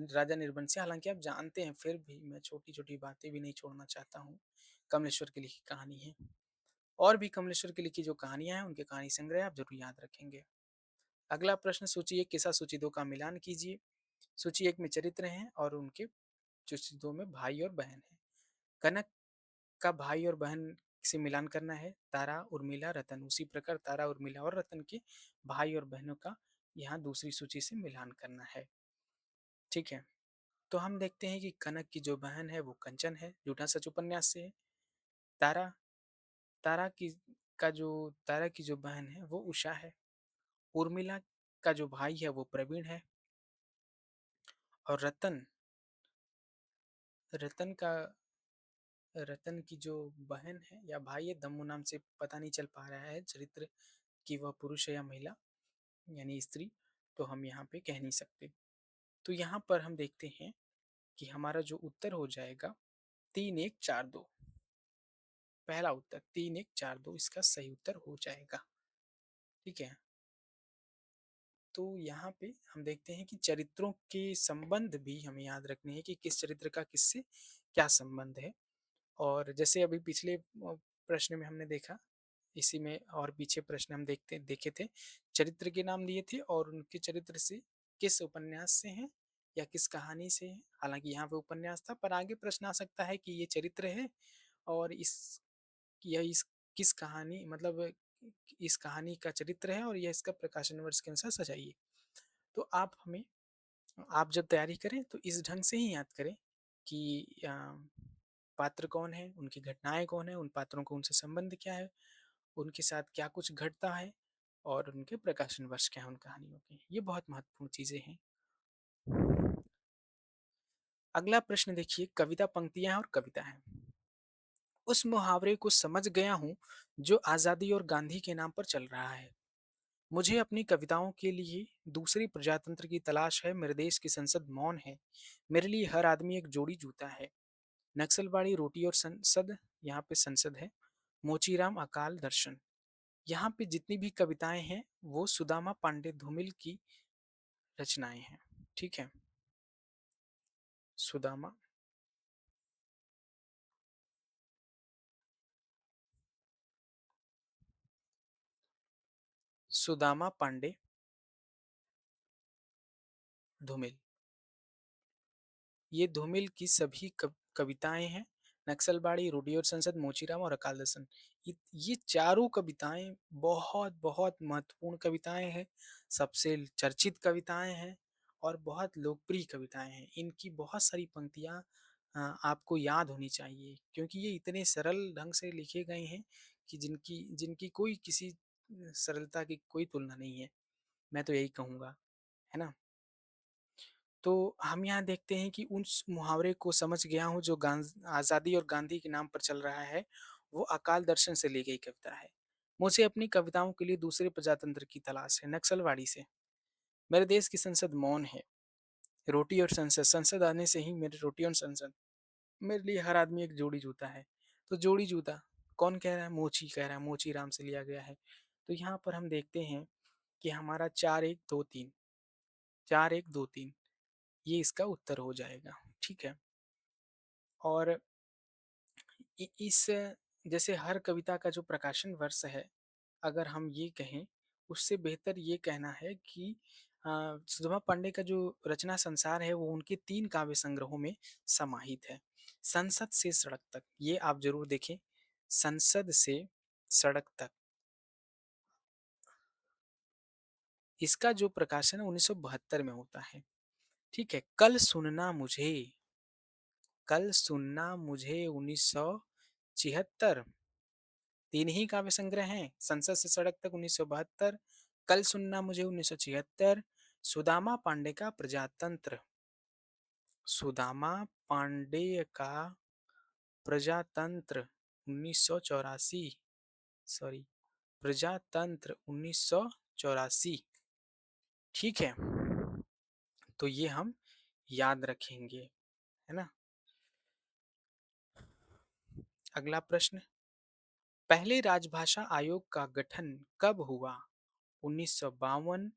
राजा निर्बंसी, हालांकि आप जानते हैं, फिर भी मैं छोटी छोटी बातें भी नहीं छोड़ना चाहता हूँ। कमलेश्वर की लिखी कहानी है। और भी कमलेश्वर की लिखी जो कहानियां हैं, उनके कहानी संग्रह आप जरूर याद रखेंगे। अगला प्रश्न, सूची एक के साथ सूची दो का मिलान कीजिए। सूची एक में चरित्र हैं और उनके सूची दो में भाई और बहन है। कनक का भाई और बहन से मिलान करना है, तारा उर्मिला रतन। उसी प्रकार तारा उर्मिला और रतन के भाई और बहनों का यहाँ दूसरी सूची से मिलान करना है। ठीक है, तो हम देखते हैं कि कनक की जो बहन है वो कंचन है, झूठा सच उपन्यास से है। तारा तारा की तारा की जो बहन है वो उषा है। उर्मिला का जो भाई है वो प्रवीण है। और रतन का रतन की जो बहन है या भाई है, दम्मू नाम से पता नहीं चल पा रहा है चरित्र कि वह पुरुष है या महिला, यानी स्त्री, तो हम यहाँ पे कह नहीं सकते। तो यहाँ पर हम देखते हैं कि हमारा जो उत्तर हो जाएगा 3 1 4 2। पहला उत्तर 3 1 4 2 इसका सही उत्तर हो जाएगा। ठीक है। तो यहाँ पे हम देखते हैं कि चरित्रों के संबंध भी हमें याद रखने हैं कि किस चरित्र का किससे क्या संबंध है। और जैसे अभी पिछले प्रश्न में हमने देखा, इसी में और पीछे प्रश्न हम देखे थे, चरित्र के नाम दिए थे और उनके चरित्र से किस उपन्यास से हैं या किस कहानी से है। हालांकि यहाँ पे उपन्यास था, पर आगे प्रश्न आ सकता है कि ये चरित्र है और इस किस कहानी, मतलब इस कहानी का चरित्र है और यह इसका प्रकाशन वर्ष के अनुसार सजाइए। तो आप जब तैयारी करें तो इस ढंग से ही याद करें कि पात्र कौन है, उनकी घटनाएं कौन है, उन पात्रों को उनसे संबंध क्या है, उनके साथ क्या कुछ घटता है और उनके प्रकाशन वर्ष क्या है उन कहानियों के। ये बहुत महत्वपूर्ण चीजें हैं। अगला प्रश्न देखिए, कविता पंक्तियां और कविता है। उस मुहावरे को समझ गया हूँ जो आजादी और गांधी के नाम पर चल रहा है। मुझे अपनी कविताओं के लिए दूसरी प्रजातंत्र की तलाश है। मेरे देश की संसद मौन है। मेरे लिए हर आदमी एक जोड़ी जूता है। नक्सलबाड़ी रोटी और संसद, यहाँ पे संसद है। मोचीराम अकाल दर्शन। यहाँ पे जितनी भी कविताएं हैं वो सुदामा पांडे धूमिल की रचनाएं हैं। ठीक है। सुदामा सुदामा पांडे धूमिल, ये धूमिल की सभी कविताएं हैं। नक्सलबाड़ी, रोडियो संसद, मोचीराम और अकाल दर्शन। ये चारों कविताएं बहुत बहुत महत्वपूर्ण कविताएं हैं, सबसे चर्चित कविताएं हैं और बहुत लोकप्रिय कविताएं हैं। इनकी बहुत सारी पंक्तियां आपको याद होनी चाहिए, क्योंकि ये इतने सरल ढंग से लिखे गए हैं कि जिनकी जिनकी कोई किसी सरलता की कोई तुलना नहीं है। मैं तो यही कहूँगा, है ना। तो हम यहाँ देखते हैं कि उस मुहावरे को समझ गया हूँ जो आज़ादी और गांधी के नाम पर चल रहा है, वो अकाल दर्शन से ली गई कविता है। मुझे अपनी कविताओं के लिए दूसरे प्रजातंत्र की तलाश है, नक्सलवाड़ी से। मेरे देश की संसद मौन है। रोटी और संसद, संसद आने से ही मेरी रोटी और संसद। मेरे लिए हर आदमी एक जोड़ी जूता है। तो जोड़ी जूता कौन कह रहा है? मोची कह रहा है, मोची राम से लिया गया है। तो यहाँ पर हम देखते हैं कि हमारा 4 1 2 3, 4 1 2 3 ये इसका उत्तर हो जाएगा। ठीक है। और इस जैसे हर कविता का जो प्रकाशन वर्ष है, अगर हम ये कहें, उससे बेहतर ये कहना है कि सुदामा पांडे का जो रचना संसार है वो उनके 3 काव्य संग्रहों में समाहित है। संसद से सड़क तक, ये आप जरूर देखें। संसद से सड़क तक, इसका जो प्रकाशन है 1972 में होता है। ठीक है। कल सुनना मुझे 1976। 3 ही काव्य संग्रह हैं, संसद से सड़क तक 1972, कल सुनना मुझे 1976, सुदामा पांडे का प्रजातंत्र। सुदामा पांडे का प्रजातंत्र 1984, सॉरी, प्रजातंत्र 1984। ठीक है। तो ये हम याद रखेंगे, है ना। अगला प्रश्न, पहले राजभाषा आयोग का गठन कब हुआ? 1952,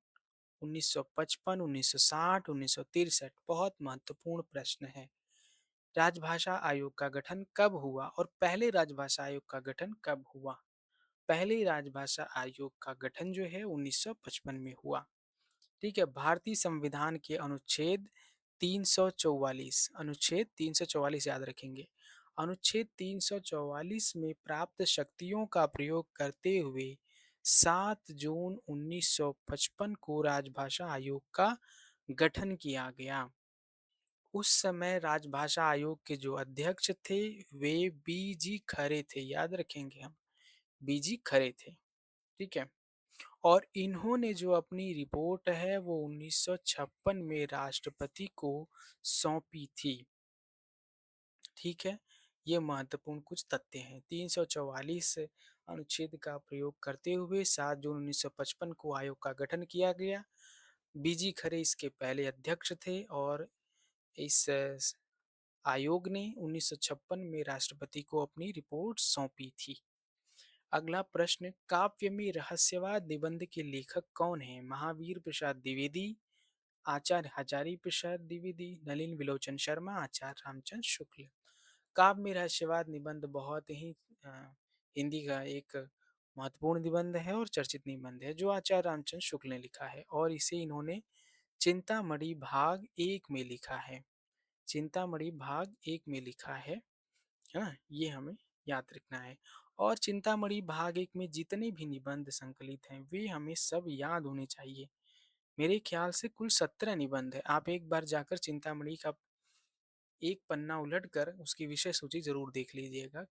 1955, 1960, 1963। बहुत महत्वपूर्ण प्रश्न है। राजभाषा आयोग का गठन कब हुआ और पहले राजभाषा आयोग का गठन कब हुआ? पहले राजभाषा आयोग का गठन जो है 1955 में हुआ। ठीक है। भारतीय संविधान के अनुच्छेद 344 याद रखेंगे। अनुच्छेद 344 में प्राप्त शक्तियों का प्रयोग करते हुए 7 जून 1955 को राजभाषा आयोग का गठन किया गया। उस समय राजभाषा आयोग के जो अध्यक्ष थे, वे बीजी खरे थे, याद रखेंगे हम, बीजी खरे थे, ठीक है? और इन्होंने जो अपनी रिपोर्ट है वो 1956 में राष्ट्रपति को सौंपी थी, ठीक है? ये महत्वपूर्ण कुछ तथ्य हैं। 344 अनुच्छेद का प्रयोग करते हुए 7 जून 1955 को आयोग का गठन किया गया। बीजी खरे इसके पहले अध्यक्ष थे और इस आयोग ने 1956 में राष्ट्रपति को अपनी रिपोर्ट सौंपी थी। अगला प्रश्न, काव्य में रहस्यवाद निबंध के लेखक कौन हैं? महावीर प्रसाद द्विवेदी, आचार्य हजारी प्रसाद द्विवेदी, नलिन विलोचन शर्मा, आचार्य रामचंद्र शुक्ल। काव्य में रहस्यवाद निबंध बहुत ही अ, हिंदी का एक महत्वपूर्ण निबंध है और चर्चित निबंध है जो आचार्य रामचंद्र शुक्ल ने लिखा है और इसे इन्होंने चिंतामणि भाग एक में लिखा है। चिंतामणि भाग एक में लिखा है ना? ये हमें याद रखना है। और चिंतामणि भाग एक में जितने भी निबंध संकलित हैं वे हमें सब याद होने चाहिए। मेरे ख्याल से कुल 17 निबंध है। आप एक बार जाकर चिंतामणि का एक पन्ना उलटकर उसकी विषय सूची जरूर देख लीजिएगा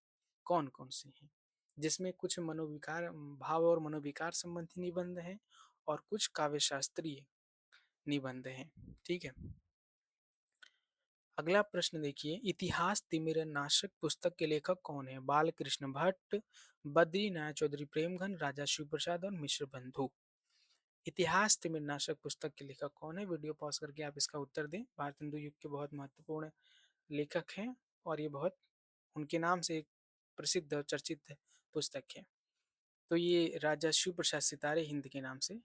कौन कौन से हैं, जिसमें कुछ मनोविकार भाव और मनोविकार संबंधी निबंध हैं और कुछ काव्य शास्त्रीय निबंध हैं, ठीक है? अगला प्रश्न देखिए, इतिहास तिमिर नाशक पुस्तक के लेखक कौन है? बालकृष्ण भट्ट, बद्री नारायण चौधरी प्रेमघन, राजा शिव प्रसाद और मिश्र बंधु। इतिहास तिमिर नाशक पुस्तक के लेखक कौन है? वीडियो पॉज करके आप इसका उत्तर दें। भारत हिंदू युग के बहुत महत्वपूर्ण लेखक हैं और ये बहुत उनके नाम से एक प्रसिद्ध और चर्चित पुस्तक है। तो ये राजा शिव प्रसाद सितारे हिंद के नाम से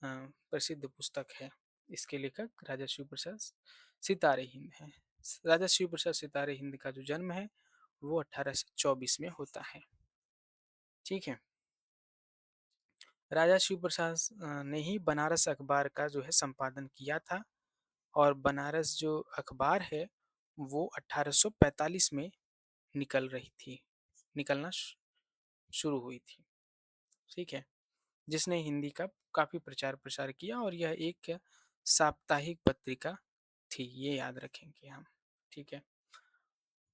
प्रसिद्ध पुस्तक है। इसके लेखक राजा शिव प्रसाद सितारे हिंद हैं। राजा शिव प्रसाद सितारे हिंद का जो जन्म है वो 1824 में होता है, ठीक है? राजा शिव प्रसाद ने ही बनारस अखबार का जो है संपादन किया था और बनारस जो अखबार है वो 1845 में निकल रही थी निकलना शुरू हुई थी, ठीक है? जिसने हिंदी का काफी प्रचार प्रसार किया और यह एक साप्ताहिक पत्रिका थी, ये याद रखेंगे हम, ठीक है?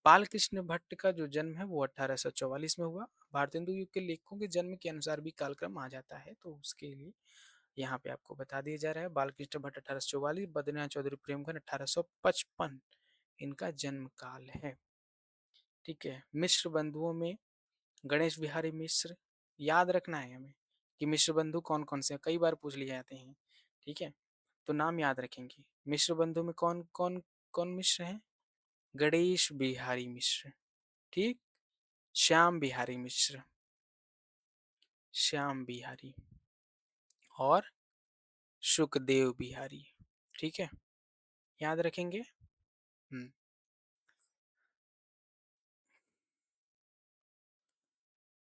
बालकृष्ण भट्ट का जो जन्म है वो 1844 में हुआ। भारतेंदु हिंदू युग के लेखकों के जन्म के अनुसार भी कालक्रम आ जाता है तो उसके लिए यहाँ पे आपको बता दिया जा रहा है। बालकृष्ण भट्ट 1844, बद्रीनाथ चौधरी प्रेमघन 1855 इनका जन्म काल है, ठीक है? मिश्र बंधुओं में गणेश बिहारी मिश्र, याद रखना है हमें कि मिश्र बंधु कौन कौन से कई बार पूछ लिए जाते हैं, ठीक है? तो नाम याद रखेंगे। मिश्र बंधु में कौन कौन कौन मिश्र हैं? गणेश बिहारी मिश्र, ठीक, श्याम बिहारी मिश्र, श्याम बिहारी और सुखदेव बिहारी, ठीक है? याद रखेंगे।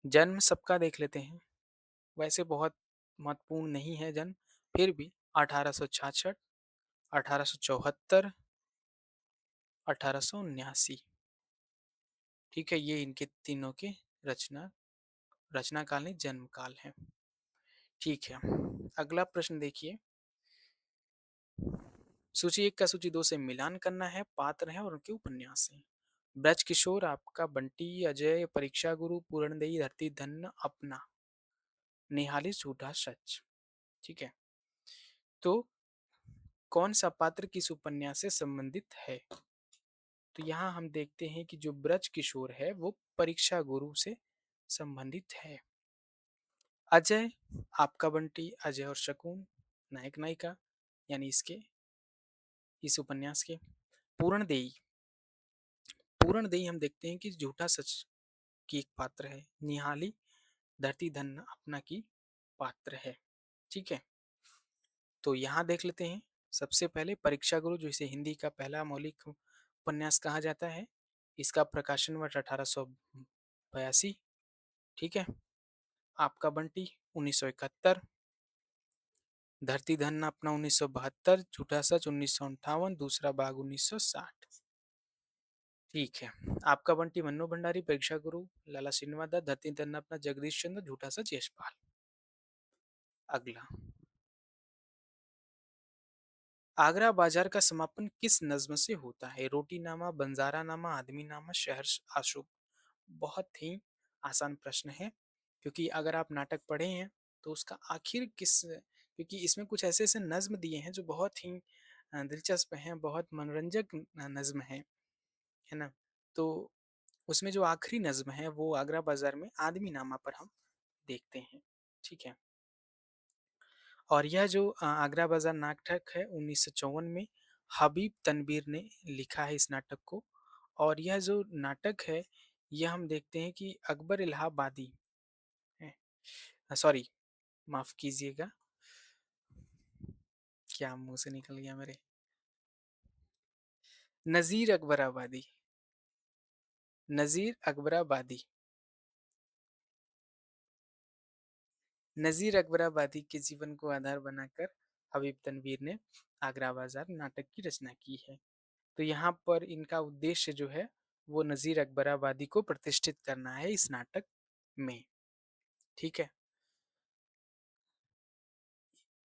जन्म सबका देख लेते हैं, वैसे बहुत महत्वपूर्ण नहीं है जन्म, फिर भी 1866, 1874, 1879, ठीक है? ये इनके तीनों के रचनाकालीन जन्म काल है, ठीक है? अगला प्रश्न देखिए, सूची एक का सूची दो से मिलान करना है, पात्र हैं और उनके उपन्यास हैं। ब्रज किशोर, आपका बंटी, अजय, परीक्षा गुरु, पूरणदेही, धरती धन्य, अपना, निहाली, झूठा सच, ठीक है? तो कौन सा पात्र किस उपन्यास से संबंधित है? तो यहाँ हम देखते हैं कि जो ब्रज किशोर है वो परीक्षा गुरु से संबंधित है। अजय, आपका बंटी, अजय और शकुन, नायक नायिका, यानी इस उपन्यास के। पूरणदेही, पूरणदेही हम देखते हैं कि झूठा सच की एक पात्र है। निहाली धरती धन्य अपना की पात्र है, ठीक है? तो यहाँ देख लेते हैं। सबसे पहले परीक्षा गुरु, जो इसे हिंदी का पहला मौलिक उपन्यास कहा जाता है, इसका प्रकाशन वर्ष 1882, ठीक है? आपका बंटी 1971, धरती धन्य अपना 1972, झूठा सच 1958, दूसरा बाग 1960, ठीक है? आपका बंटी मन्नू भंडारी, परीक्षा गुरु लाला श्रीनिवास दत्त, धरती धन्य अपना जगदीश चंद्र, झूठा सच यशपाल। अगला आगरा बाजार का समापन किस नज्म से होता है? रोटीनामा, बंजारानामा, आदमीनामा, आशुब। बहुत ही आसान प्रश्न है, क्योंकि अगर आप नाटक पढ़े हैं तो उसका आखिर किस, क्योंकि इसमें कुछ ऐसे-ऐसे नज़्म दिए हैं जो बहुत ही दिलचस्प हैं, बहुत मनोरंजक नज़्म हैं, है ना? तो उसमें जो आखिरी नज़्म है वो आगरा बाज़ार में आदमीनामा पर हम देखते हैं, ठीक है? और यह जो आगरा बाज़ार नाटक है 1954 में हबीब तनवीर ने लिखा है इस नाटक को। और यह जो नाटक है, यह हम देखते हैं कि अकबर इलाहाबादी हैं, सॉरी, माफ़ कीजिएगा, क्या मुँह से निकल गया मेरे, नज़ीर अकबराबादी, नज़ीर अकबराबादी, नज़ीर अकबराबादी के जीवन को आधार बनाकर हबीब तनवीर ने आगरा बाज़ार नाटक की रचना की है। तो यहाँ पर इनका उद्देश्य जो है वो नज़ीर अकबराबादी को प्रतिष्ठित करना है इस नाटक में, ठीक है?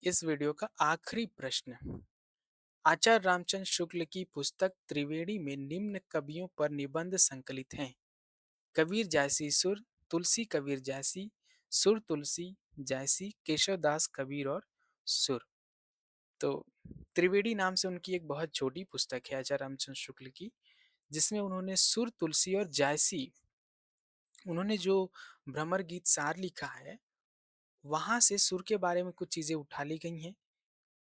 इस वीडियो का आखिरी प्रश्न, आचार्य रामचंद्र शुक्ल की पुस्तक त्रिवेणी में निम्न कवियों पर निबंध संकलित हैं? कबीर जैसी सुर, तुलसी कबीर जैसी, सुर तुलसी जैसी, केशवदास कबीर और सुर। तो त्रिवेणी नाम से उनकी एक बहुत छोटी पुस्तक है आचार्य रामचंद्र शुक्ल की, जिसमें उन्होंने सुर, तुलसी और जैसी, उन्होंने जो भ्रमर गीत सार लिखा है, वहाँ से सुर के बारे में कुछ चीज़ें उठा ली गई हैं।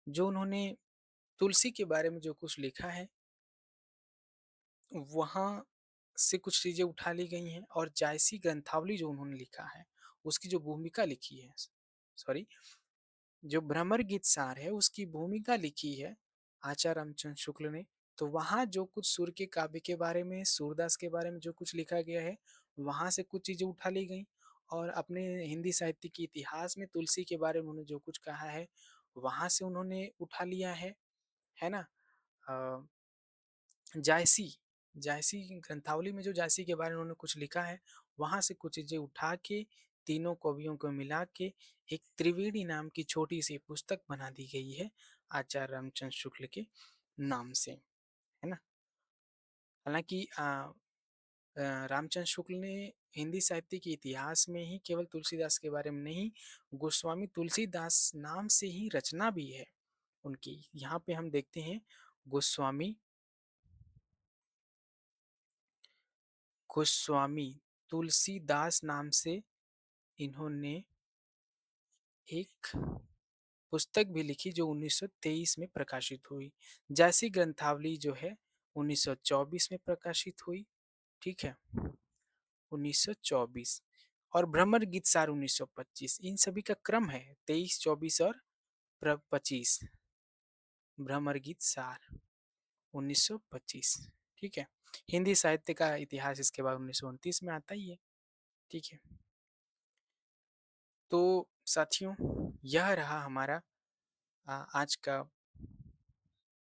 जो उन्होंने तुलसी के बारे में जो कुछ लिखा है, वहाँ से कुछ चीज़ें उठा ली गई हैं। और जायसी ग्रंथावली जो उन्होंने लिखा है, उसकी जो भूमिका लिखी है, सॉरी, जो भ्रमर गीत सार है, उसकी भूमिका लिखी है आचार्य रामचंद्र शुक्ल ने। तो वहाँ जो कुछ सुर के काव्य के बारे में, सूरदास के बारे में जो कुछ लिखा गया है, वहाँ से कुछ चीज़ें उठा ली गई। और अपने हिंदी साहित्य के इतिहास में तुलसी के बारे में उन्होंने जो कुछ कहा है, वहाँ से उन्होंने उठा लिया है ना? अ, जायसी, जायसी ग्रंथावली में जो जायसी के बारे में उन्होंने कुछ लिखा है, वहाँ से कुछ चीज़ें उठा के तीनों कवियों को मिला के एक त्रिवेणी नाम की छोटी-सी पुस्तक बना दी गई है आचार्य रामचंद्र शुक्ल के नाम से, है ना? हालाँकि रामचंद्र शुक्ल ने हिंदी साहित्य के इतिहास में ही केवल तुलसीदास के बारे में नहीं, गोस्वामी तुलसीदास नाम से ही रचना भी है उनकी। यहाँ पे हम देखते हैं गोस्वामी गोस्वामी तुलसीदास नाम से इन्होंने एक पुस्तक भी लिखी जो 1923 में प्रकाशित हुई। जैसी ग्रंथावली जो है 1924 में प्रकाशित हुई, ठीक है? 1924। और भ्रमर गीत सार 1925। इन सभी का क्रम है 23, 24 और 25। भ्रमर गीत सार 1925, ठीक है? हिंदी साहित्य का इतिहास इसके बाद 1929 में आता ही है, ठीक है? तो साथियों, यह रहा हमारा आज का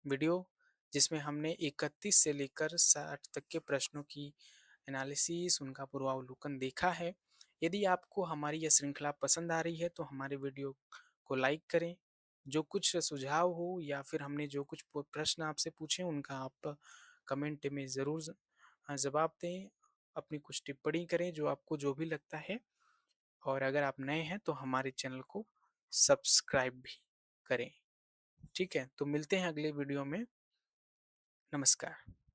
वीडियो, जिसमें हमने 31 से लेकर 60 तक के प्रश्नों की एनालिसिस, उनका पूर्वावलोकन देखा है। यदि आपको हमारी यह श्रृंखला पसंद आ रही है तो हमारे वीडियो को लाइक करें। जो कुछ सुझाव हो या फिर हमने जो कुछ प्रश्न आपसे पूछे, उनका आप कमेंट में ज़रूर जवाब दें। अपनी कुछ टिप्पणी करें जो आपको जो भी लगता है। और अगर आप नए हैं तो हमारे चैनल को सब्सक्राइब भी करें, ठीक है? तो मिलते हैं अगले वीडियो में। नमस्कार।